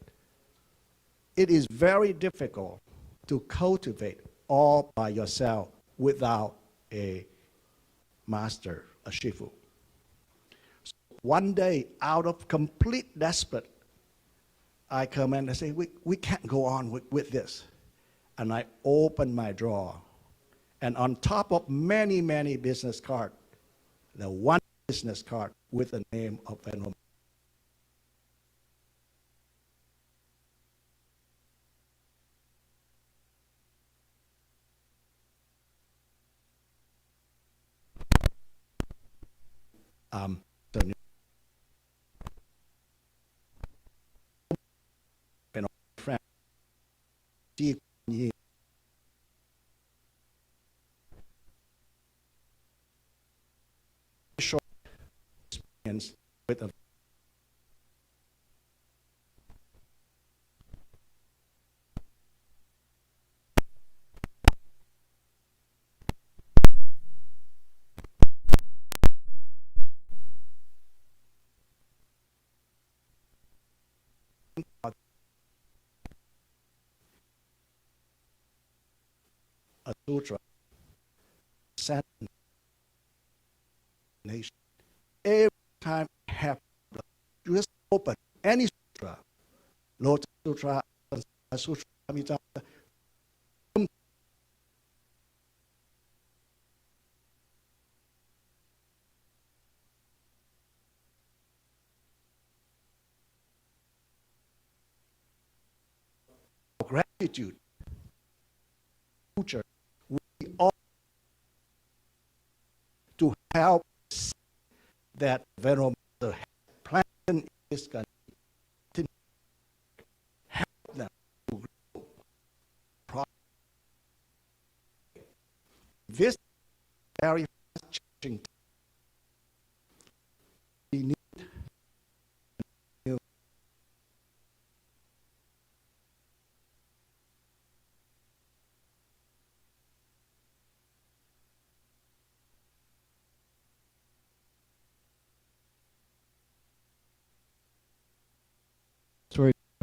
E: it is very difficult to cultivate all by yourself without a master, a shifu. So one day, out of complete desperate, I come in and say, we can't go on with this. And I open my drawer. And on top of many, many business cards, the one business card with the name of Venerable the friend, short experience with a sutra, nation. Every time I have just open any sutra, Lotus Sutra, Sutra, Amitabha, gratitude, future, we all to help that Venerable Master planted in this country, to help them to grow. This very changing time. We need new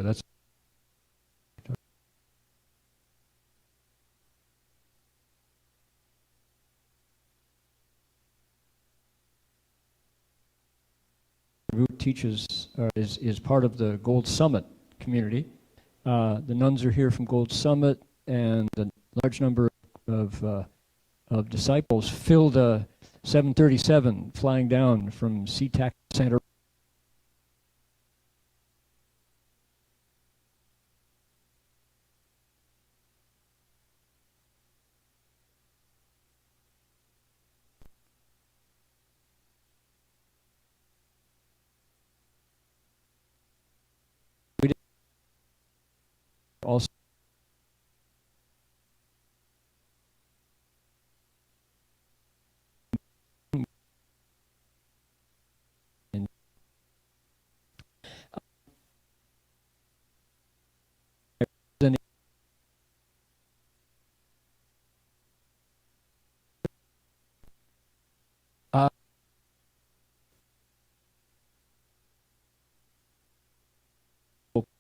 C: That's Root teaches is part of the Gold Summit community. The nuns are here from Gold Summit, and a large number of disciples filled a 737 flying down from SeaTac Santa. Also,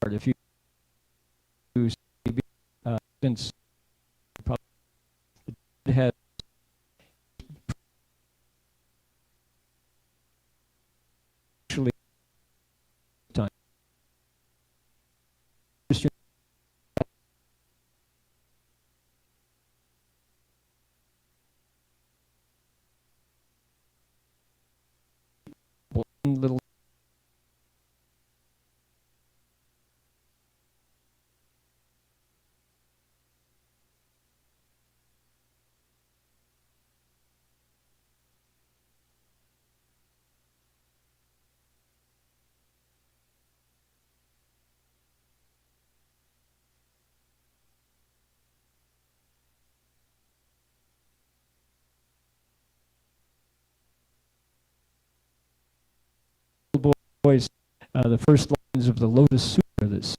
C: if you since it had actually time one little boys, the first lines of the Lotus Sutra that said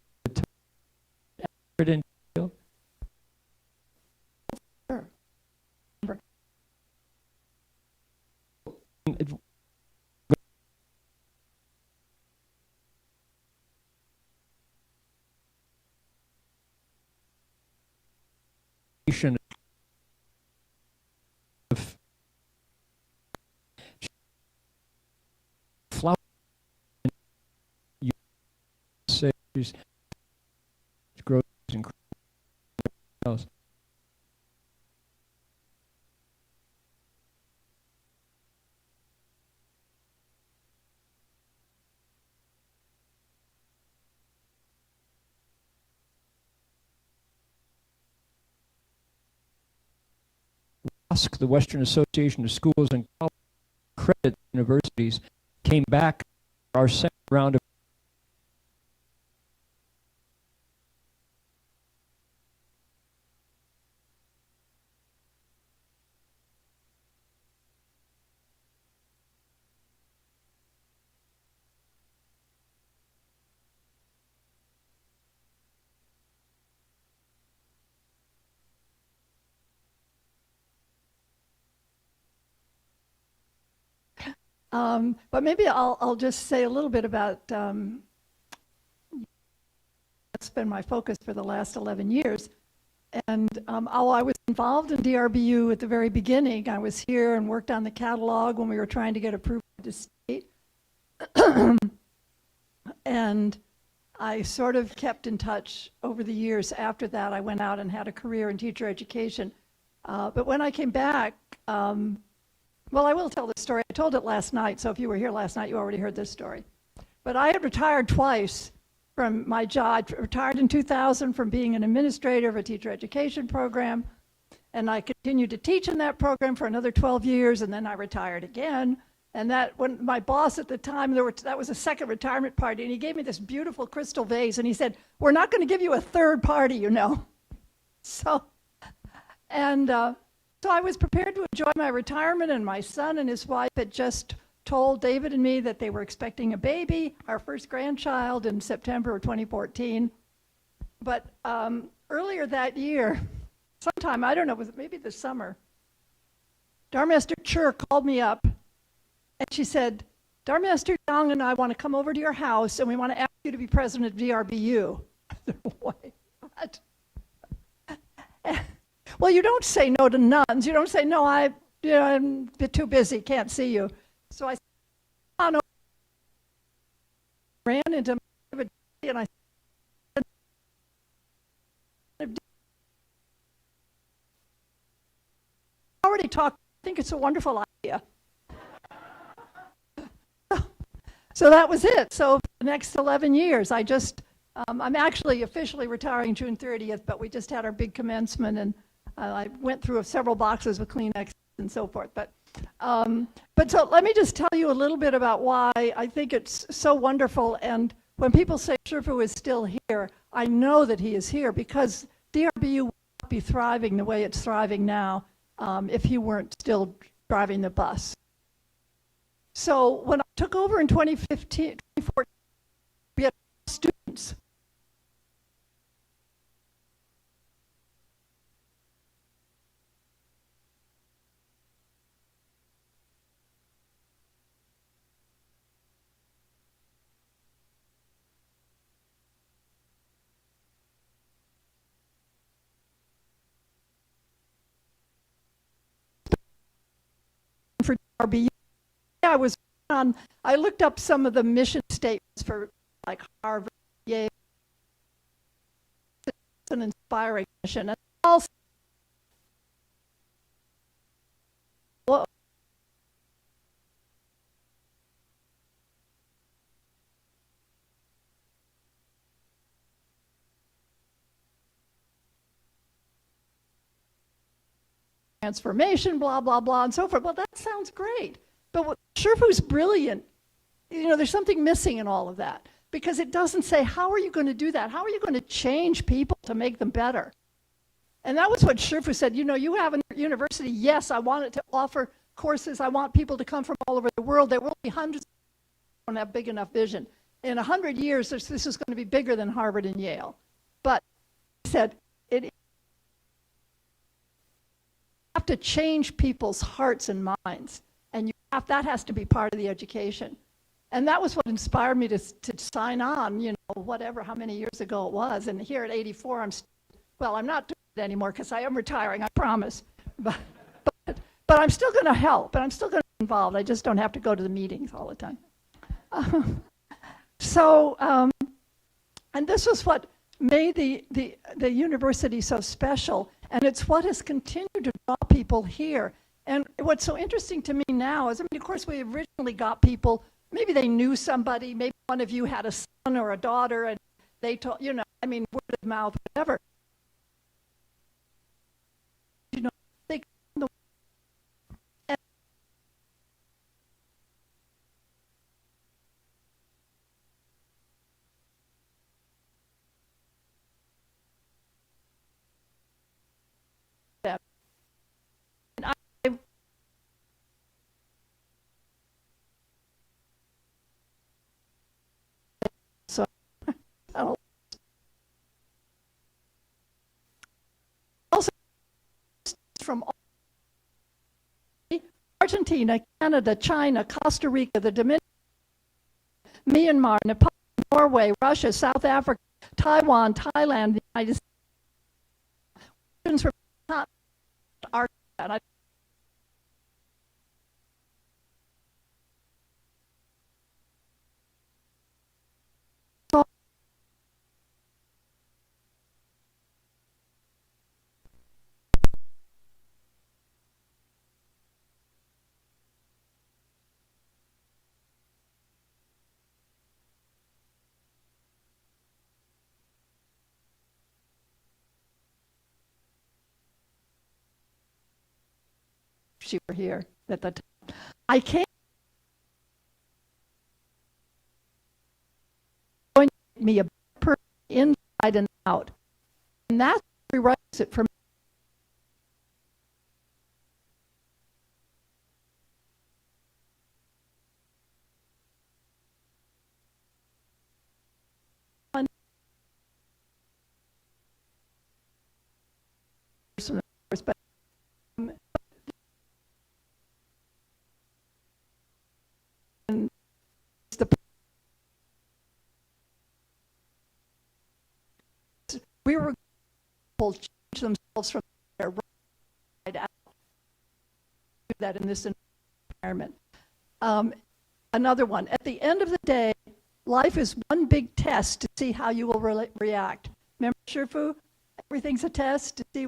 C: of flower says grows in house. The Western Association of Schools and Credit Universities came back for our second round of
F: but maybe I'll just say a little bit about that's been my focus for the last 11 years. And I was involved in DRBU at the very beginning. I was here and worked on the catalog when we were trying to get approved to state. And I sort of kept in touch over the years. After that, I went out and had a career in teacher education. But when I came back, well, I will tell this story. I told it last night, so if you were here last night, you already heard this story. But I had retired twice from my job. I retired in 2000 from being an administrator of a teacher education program, and I continued to teach in that program for another 12 years, and then I retired again. And that, when my boss at the time, that was a second retirement party, and he gave me this beautiful crystal vase, and he said, "We're not going to give you a third party, you know." So I was prepared to enjoy my retirement, and my son and his wife had just told David and me that they were expecting a baby, our first grandchild, in September of 2014. But earlier that year, sometime, I don't know, was it maybe this summer, Dharma Esther Chur called me up, and she said, Dharma Master Liang and I want to come over to your house and we want to ask you to be president of DRBU. Wait, what? Well, you don't say no to nuns. You don't say, no, I'm a bit too busy, can't see you. So I ran into my and I already talked. I think it's a wonderful idea. So that was it. So for the next 11 years, I just, I'm actually officially retiring June 30th, but we just had our big commencement, and I went through several boxes of Kleenex and so forth. But so let me just tell you a little bit about why I think it's so wonderful. And when people say Shifu is still here, I know that he is here because DRBU would not be thriving the way it's thriving now if he weren't still driving the bus. So when I took over in 2014, we had students. For DRBU. I looked up some of the mission statements for like Harvard, Yale. It's an inspiring mission. And also, transformation, blah, blah, blah, and so forth. Well, that sounds great. But what Shifu's brilliant, you know, there's something missing in all of that because it doesn't say, how are you going to do that? How are you going to change people to make them better? And that was what Shifu said. You know, you have a university. Yes, I want it to offer courses. I want people to come from all over the world. There will be hundreds. Don't have big enough vision. In 100 years, this is going to be bigger than Harvard and Yale. But he said, you have to change people's hearts and minds. And that has to be part of the education. And that was what inspired me to sign on, you know, whatever, how many years ago it was. And here at 84, I'm not doing it anymore because I am retiring, I promise. But I'm still going to help, and I'm still going to be involved. I just don't have to go to the meetings all the time. And this was what made the university so special. And it's what has continued to draw people here. And what's so interesting to me now is, I mean, of course, we originally got people, maybe they knew somebody, maybe one of you had a son or a daughter, and they told, you know, I mean, word of mouth, whatever. You know, they from Argentina, Canada, China, Costa Rica, the Dominican, Myanmar, Nepal, Norway, Russia, South Africa, Taiwan, Thailand, the United States. From you were here at the time. I came going to make me a person inside and out. And that's the prerequisite for me. But we were going to change themselves from there right out. Do that in this environment. Another one. At the end of the day, life is one big test to see how you will react. Remember, Shifu? Everything's a test to see.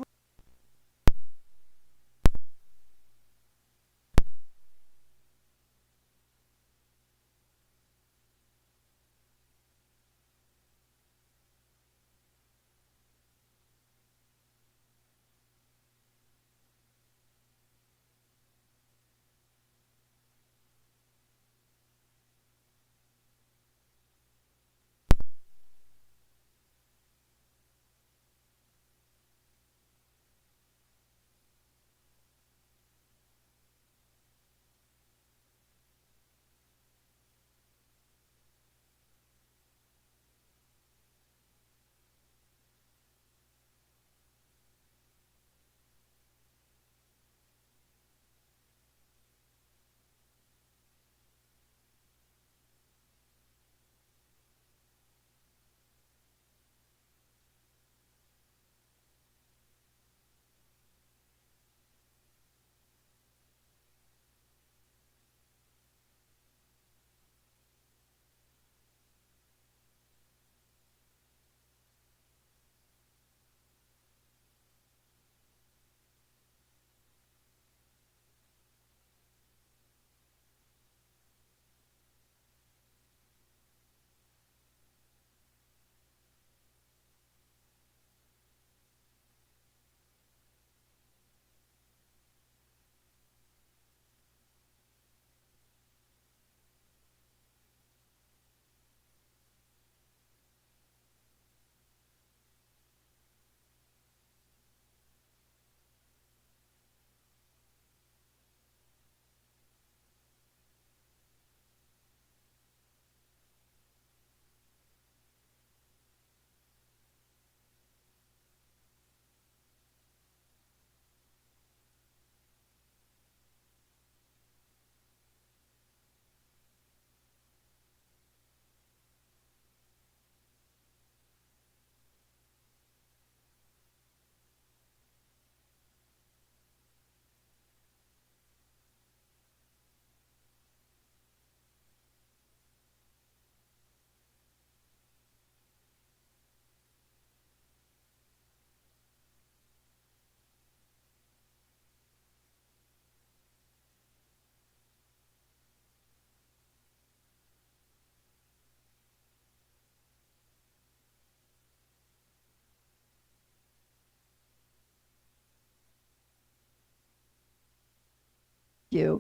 F: You.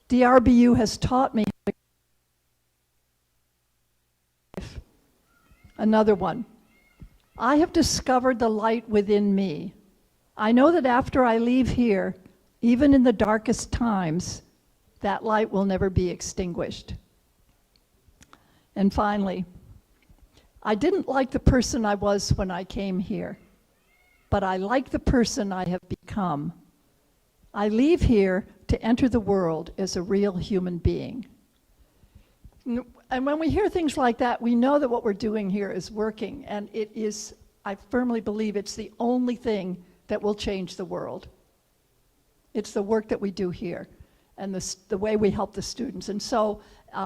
F: DRBU has taught me. Another one. I have discovered the light within me. I know that after I leave here, even in the darkest times, that light will never be extinguished. And finally, I didn't like the person I was when I came here, but I like the person I have become. I leave here to enter the world as a real human being. And when we hear things like that, we know that what we're doing here is working, and it is, I firmly believe it's the only thing that will change the world. It's the work that we do here and the way we help the students. And so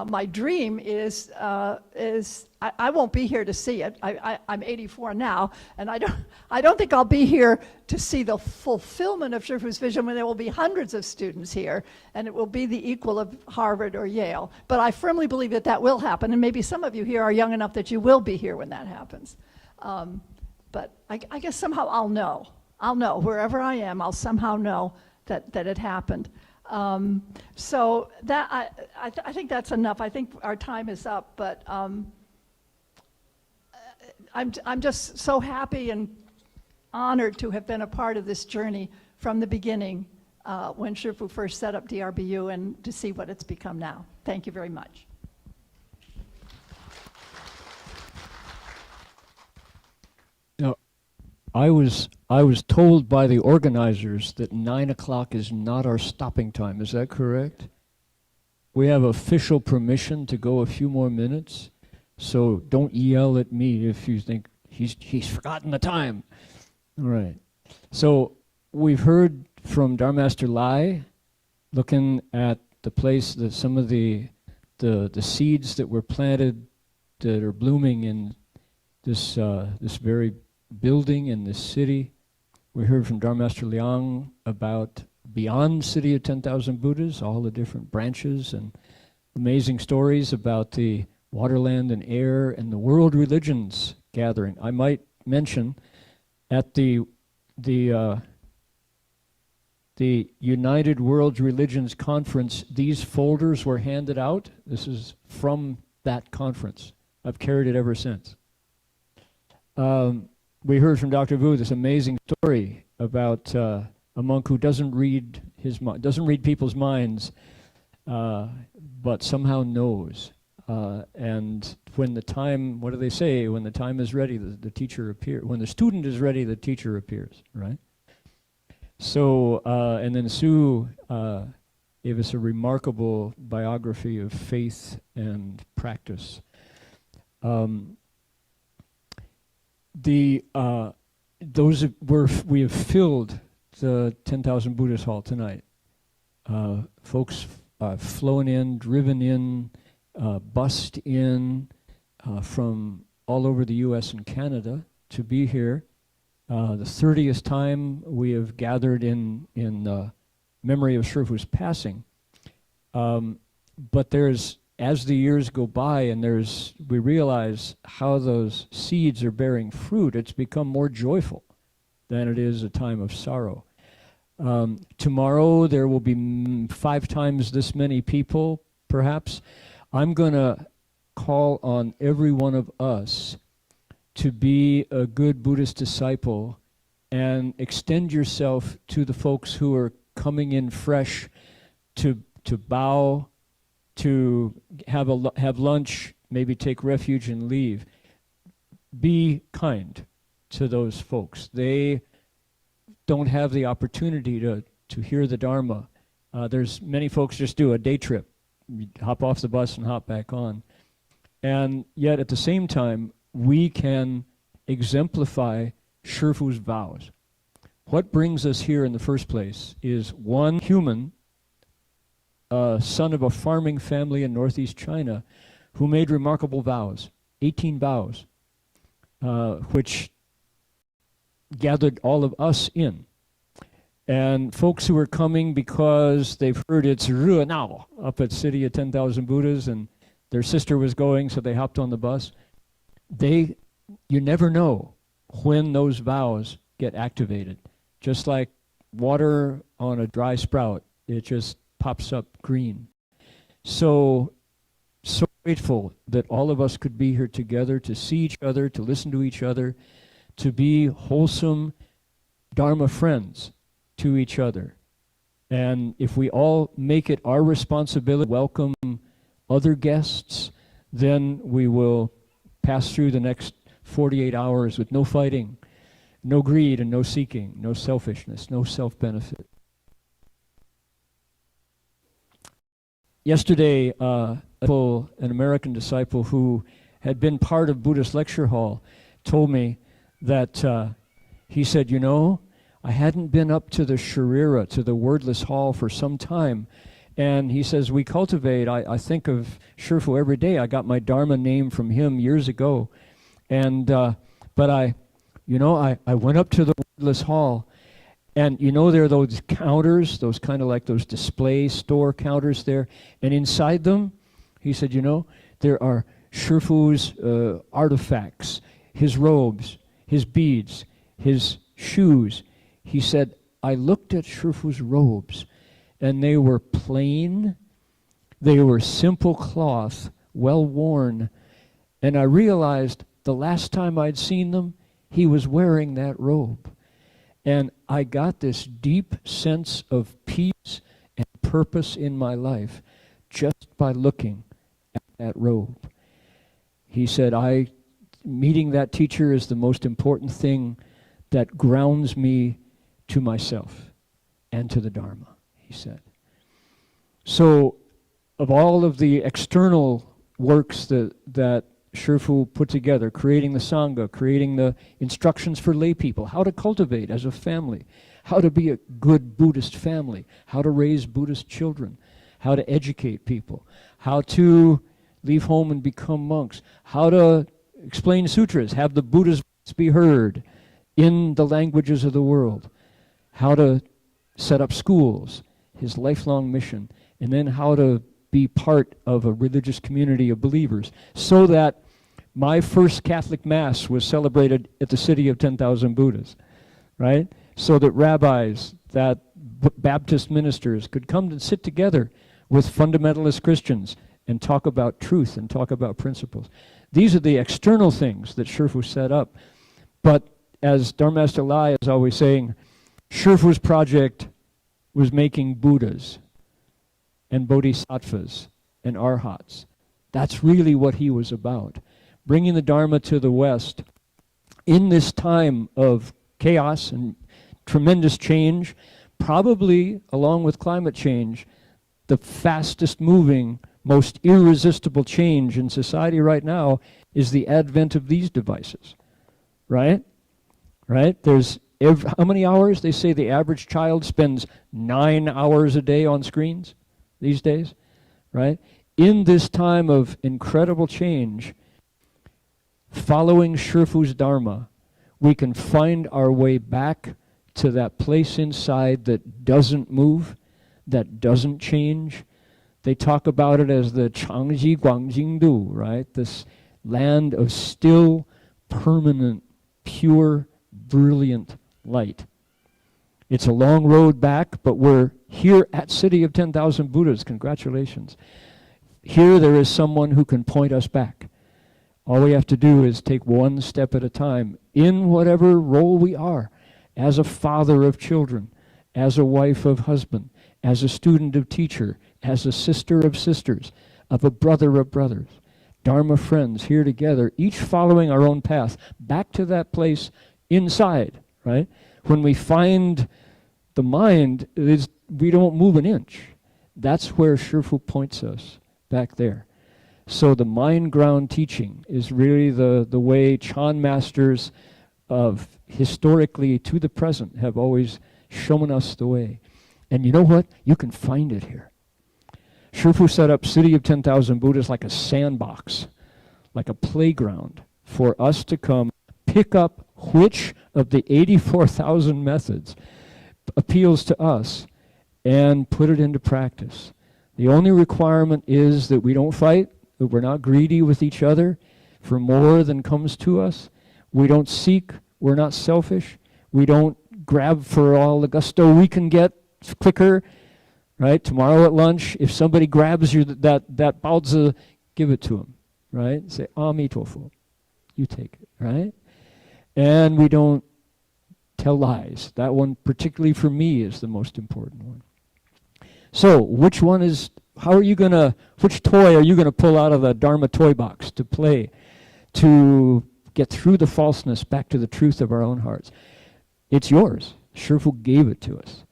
F: my dream is I won't be here to see it. I'm 84 now, and I don't think I'll be here to see the fulfillment of Shifu's vision when there will be hundreds of students here, and it will be the equal of Harvard or Yale. But I firmly believe that that will happen, and maybe some of you here are young enough that you will be here when that happens. But I guess somehow I'll know. Wherever I am, I'll somehow know that it happened. So that I think that's enough. I think our time is up, but I'm just so happy and honored to have been a part of this journey from the beginning when Shifu first set up DRBU and to see what it's become now. Thank you very much.
C: Now, I was told by the organizers that 9 o'clock is not our stopping time. Is that correct? We have official permission to go a few more minutes, so don't yell at me if you think he's forgotten the time. All right. So we've heard from Dharma Master Lai, looking at the place that some of the seeds that were planted that are blooming in this very building in this city. We heard from Dharma Master Liang about beyond City of 10,000 Buddhas, all the different branches and amazing stories about the water, land, and air and the world religions gathering. I might mention at the United World Religions Conference, these folders were handed out. This is from that conference. I've carried it ever since. We heard from Dr. Vu this amazing story about a monk who doesn't read people's minds, but somehow knows. And when the time, what do they say? When the time is ready, the teacher appears. When the student is ready, the teacher appears, right? So, and then Sue gave us a remarkable biography of faith and practice. We have filled the 10,000 Buddhist Hall tonight. Folks flown in, driven in, bussed in from all over the U.S. and Canada to be here. The 30th time we have gathered in memory of Shifu's passing. But as the years go by and we realize how those seeds are bearing fruit, it's become more joyful than it is a time of sorrow. Tomorrow there will be 5 times this many people, perhaps. I'm going to call on every one of us to be a good Buddhist disciple and extend yourself to the folks who are coming in fresh to bow, to have lunch, maybe take refuge and leave. Be kind to those folks. They don't have the opportunity to hear the Dharma. There's many folks just do a day trip, you hop off the bus and hop back on. And yet at the same time, we can exemplify Shifu's vows. What brings us here in the first place is one human, son of a farming family in northeast China, who made remarkable vows, 18 vows, which gathered all of us in. And folks who are coming because they've heard it's Re now up at City of 10,000 Buddhas, and their sister was going, so they hopped on the bus. You never know when those vows get activated. Just like water on a dry sprout, it just pops up green. So grateful that all of us could be here together to see each other, to listen to each other, to be wholesome Dharma friends to each other. And if we all make it our responsibility to welcome other guests, then we will pass through the next 48 hours with no fighting, no greed and no seeking, no selfishness, no self-benefit. Yesterday, an American disciple who had been part of Buddhist Lecture Hall told me that he said, you know, I hadn't been up to the Sharira, to the wordless hall for some time. And he says, we cultivate, I think of Shifu every day. I got my Dharma name from him years ago. And, but I went up to the wordless hall, and you know there are those counters, those kind of like those display store counters there. And inside them, he said, you know, there are Shifu's artifacts, his robes, his beads, his shoes. He said, I looked at Shifu's robes, and they were plain, they were simple cloth, well worn, and I realized the last time I'd seen them, he was wearing that robe. And I got this deep sense of peace and purpose in my life just by looking at that robe. He said, meeting that teacher is the most important thing that grounds me to myself and to the Dharma, he said. So of all of the external works that Shifu put together, creating the Sangha, creating the instructions for lay people, how to cultivate as a family, how to be a good Buddhist family, how to raise Buddhist children, how to educate people, how to leave home and become monks, how to explain sutras, have the Buddha's voice be heard in the languages of the world, how to set up schools, his lifelong mission, and then how to be part of a religious community of believers, so that my first Catholic Mass was celebrated at the City of 10,000 Buddhas, right? So that rabbis, that Baptist ministers could come and sit together with fundamentalist Christians and talk about truth and talk about principles. These are the external things that Shifu set up. But as Dharma Master Lai is always saying, Shifu's project was making Buddhas and Bodhisattvas and Arhats. That's really what he was about. Bringing the Dharma to the West in this time of chaos and tremendous change, probably along with climate change, the fastest moving, most irresistible change in society right now is the advent of these devices, right? Right? There's how many hours? They say the average child spends 9 hours a day on screens these days, right? In this time of incredible change, following Shifu's Dharma, we can find our way back to that place inside that doesn't move, that doesn't change. They talk about it as the Changji Guangjingdu, right? This land of still, permanent, pure, brilliant light. It's a long road back, but we're here at City of 10,000 Buddhas. Congratulations. Here there is someone who can point us back. All we have to do is take one step at a time in whatever role we are, as a father of children, as a wife of husband, as a student of teacher, as a sister of sisters, of a brother of brothers. Dharma friends here together, each following our own path, back to that place inside, right? When we find the mind, we don't move an inch. That's where Shifu points us, back there. So the mind ground teaching is really the way Chan masters of historically to the present have always shown us the way. And you know what? You can find it here. Shifu set up City of 10,000 Buddhas like a sandbox, like a playground for us to come pick up which of the 84,000 methods appeals to us and put it into practice. The only requirement is that we don't fight, that we're not greedy with each other for more than comes to us. We don't seek, we're not selfish. We don't grab for all the gusto we can get quicker, right? Tomorrow at lunch, if somebody grabs you that baozi, give it to them, right? Say, Amitofo, you take it, right? And we don't tell lies. That one, particularly for me, is the most important one. So, which one is, which toy are you gonna pull out of the Dharma toy box to play, to get through the falseness back to the truth of our own hearts? It's yours. Shifu gave it to us.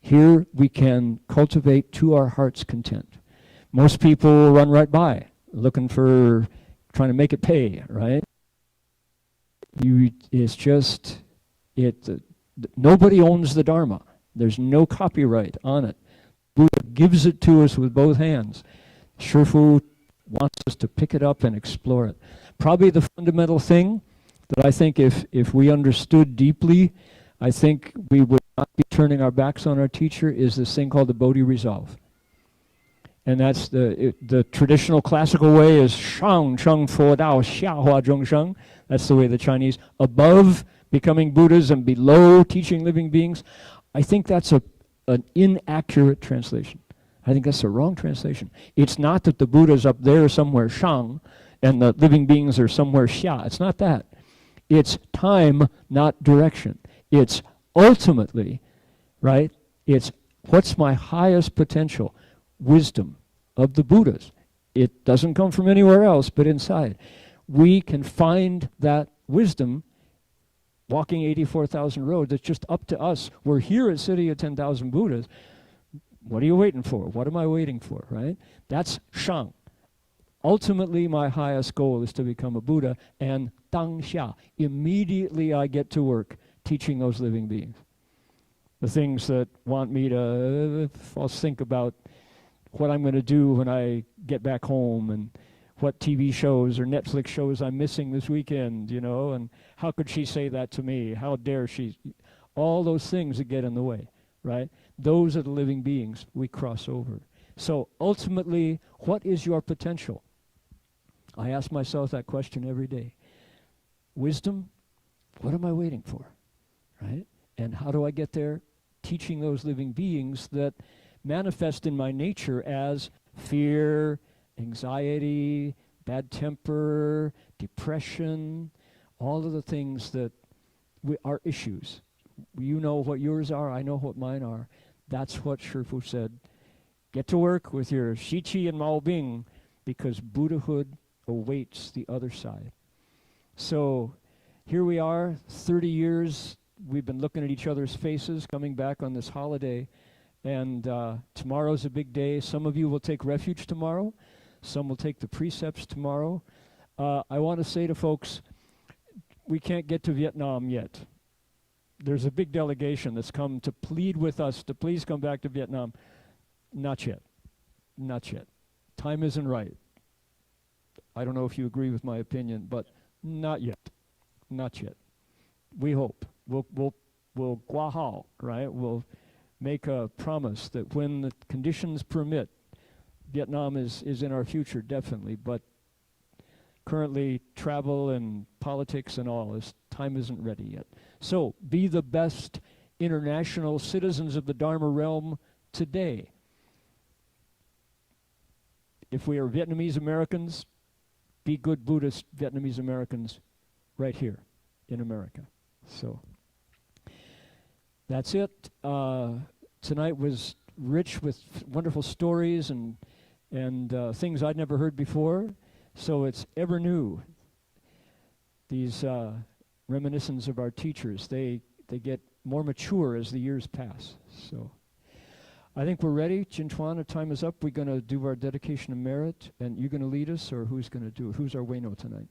C: Here we can cultivate to our heart's content. Most people run right by, looking for, trying to make it pay, right? It's just, nobody owns the Dharma. There's no copyright on it. Buddha gives it to us with both hands. Shifu wants us to pick it up and explore it. Probably the fundamental thing that I think if we understood deeply, I think we would not be turning our backs on our teacher, is this thing called the Bodhi resolve. And that's the traditional classical way is Shang Cheng Fo Dao Xia Hua Zhong Sheng. That's the way the Chinese, above becoming Buddhas and below teaching living beings. I think that's an inaccurate translation. I think that's the wrong translation. It's not that the Buddha's up there somewhere Shang and the living beings are somewhere Xia. It's not that. It's time, not direction. It's ultimately, right? It's what's my highest potential? Wisdom of the Buddhas. It doesn't come from anywhere else but inside. We can find that wisdom walking 84,000 roads. It's just up to us. We're here at City of 10,000 Buddhas. What are you waiting for? What am I waiting for, right? That's Shang. ultimately my highest goal is to become a Buddha, and 当下, immediately I get to work teaching those living beings. The things that want me to, I'll think about what I'm going to do when I get back home, and what TV shows or Netflix shows I'm missing this weekend, you know, and how could she say that to me? How dare she? All those things that get in the way, right? Those are the living beings we cross over. So ultimately, what is your potential? I ask myself that question every day. Wisdom, what am I waiting for, right? And how do I get there? Teaching those living beings that manifest in my nature as fear, anxiety, bad temper, depression, all of the things that are issues. You know what yours are, I know what mine are. That's what Shifu said. Get to work with your Shichi and Maobing, because Buddhahood awaits the other side. So here we are, 30 years, we've been looking at each other's faces, coming back on this holiday, and tomorrow's a big day. Some of you will take refuge tomorrow. Some will take the precepts tomorrow. I want to say to folks, we can't get to Vietnam yet. There's a big delegation that's come to plead with us to please come back to Vietnam. Not yet. Not yet. Time isn't right. I don't know if you agree with my opinion, but not yet. Not yet. We hope. We'll gua hao, right? We'll make a promise that when the conditions permit, Vietnam is in our future, definitely, but currently travel and politics and all, time isn't ready yet. So be the best international citizens of the Dharma realm today. If we are Vietnamese Americans, be good Buddhist Vietnamese Americans right here in America. So that's it. Tonight was rich with wonderful stories and things I'd never heard before. So it's ever new. These reminiscences of our teachers, they get more mature as the years pass. So I think we're ready. Jintuan, our time is up. We're going to do our dedication of merit, and you're going to lead us, or who's going to do it? Who's our Wayno tonight?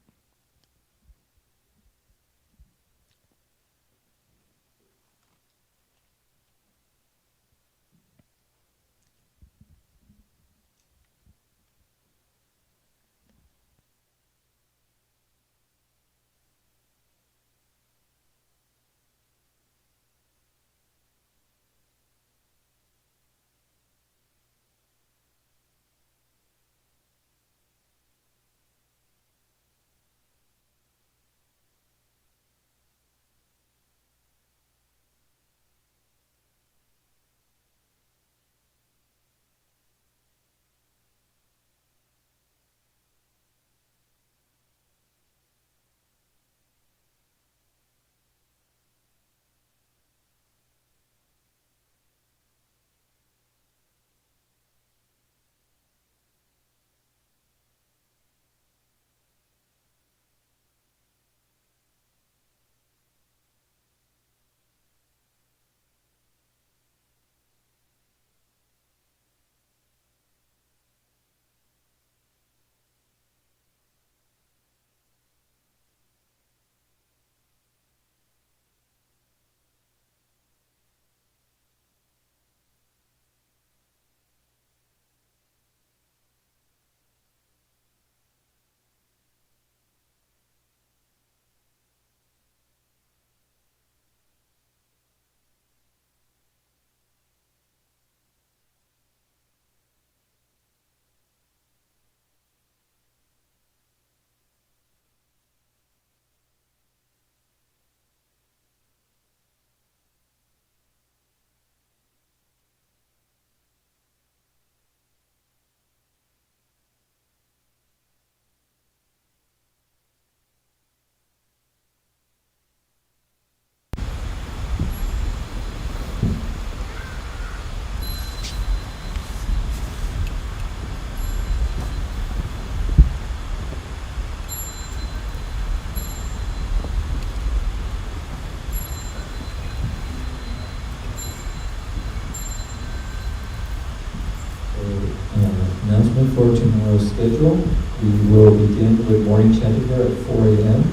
A: Announcement for tomorrow's schedule. We will begin with morning chanting here at 4 a.m.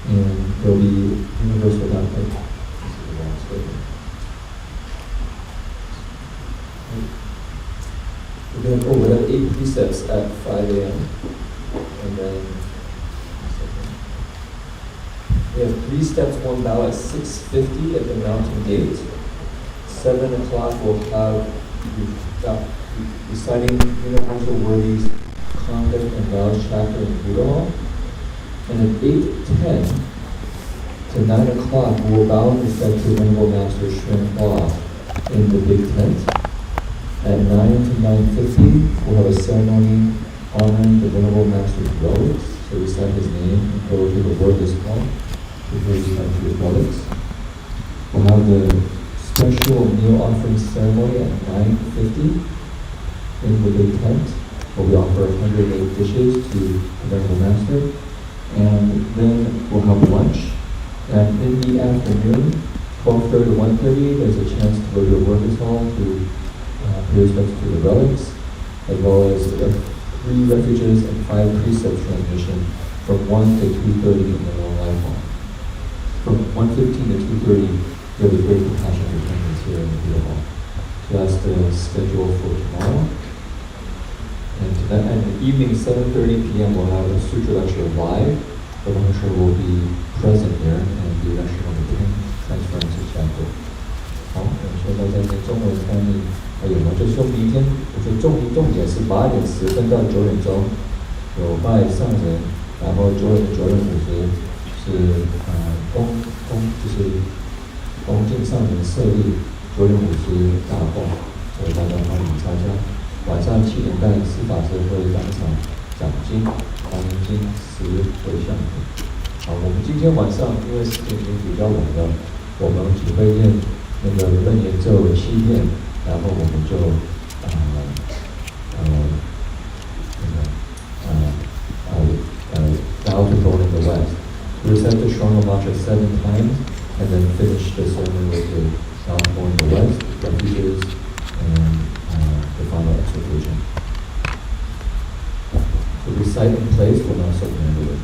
A: and there will be universal dancing. We're going to have 8 precepts at 5 a.m. And then we have 3 steps, 1 bow at 6:50 at the mountain gate. 7 o'clock we'll have reciting universal worthies, conduct and vows chapter in Buddha Hall. And at 8:10 to 9 o'clock we will bow in respect to Venerable Master Shren Hua in the big tent. At 9 to 9:50 we'll have a ceremony honoring the Venerable Master's relics. So recite his name and go to the wordless hall to pay respect to his relics. We'll have the special meal offering ceremony at 9:50 in the big tent, where we offer 108 dishes to the Venerable Master. And then we'll have lunch. And in the afternoon, 12:30 to 1:30, there's a chance to go to the workers' hall to pay respects to the relics, as well as 3 refuges and 5 precepts transmission from 1 to 2:30 in the Long Life Hall. From 1:15 to 2:30, there will be great compassion attendance here in the Buddha Hall. So that's the schedule for tomorrow. And in the evening, 7:30 p.m., we'll have a sutra lecture live. The Heng Sure will be present here and be lecturing on the 10 transferences chapter. 好，所以大家在中文翻译还有吗？就是说明天，我觉得重点是8点10分到9点钟有拜上人，然后9点50是就是恭敬上人设立9点50大供，所以大家欢迎参加。晚上7点半，司法师会当场讲经、黄明经、10回向。好，我们今天晚上因为时间已经比较晚了，我们只会念那个楞严咒7遍，然后我们就bow to go in the west. We recite the Shranga mantra 7 times, and then finish the ceremony with the bow to go in the west, refuges, and the final exhortation. So recite in place will not so handle it.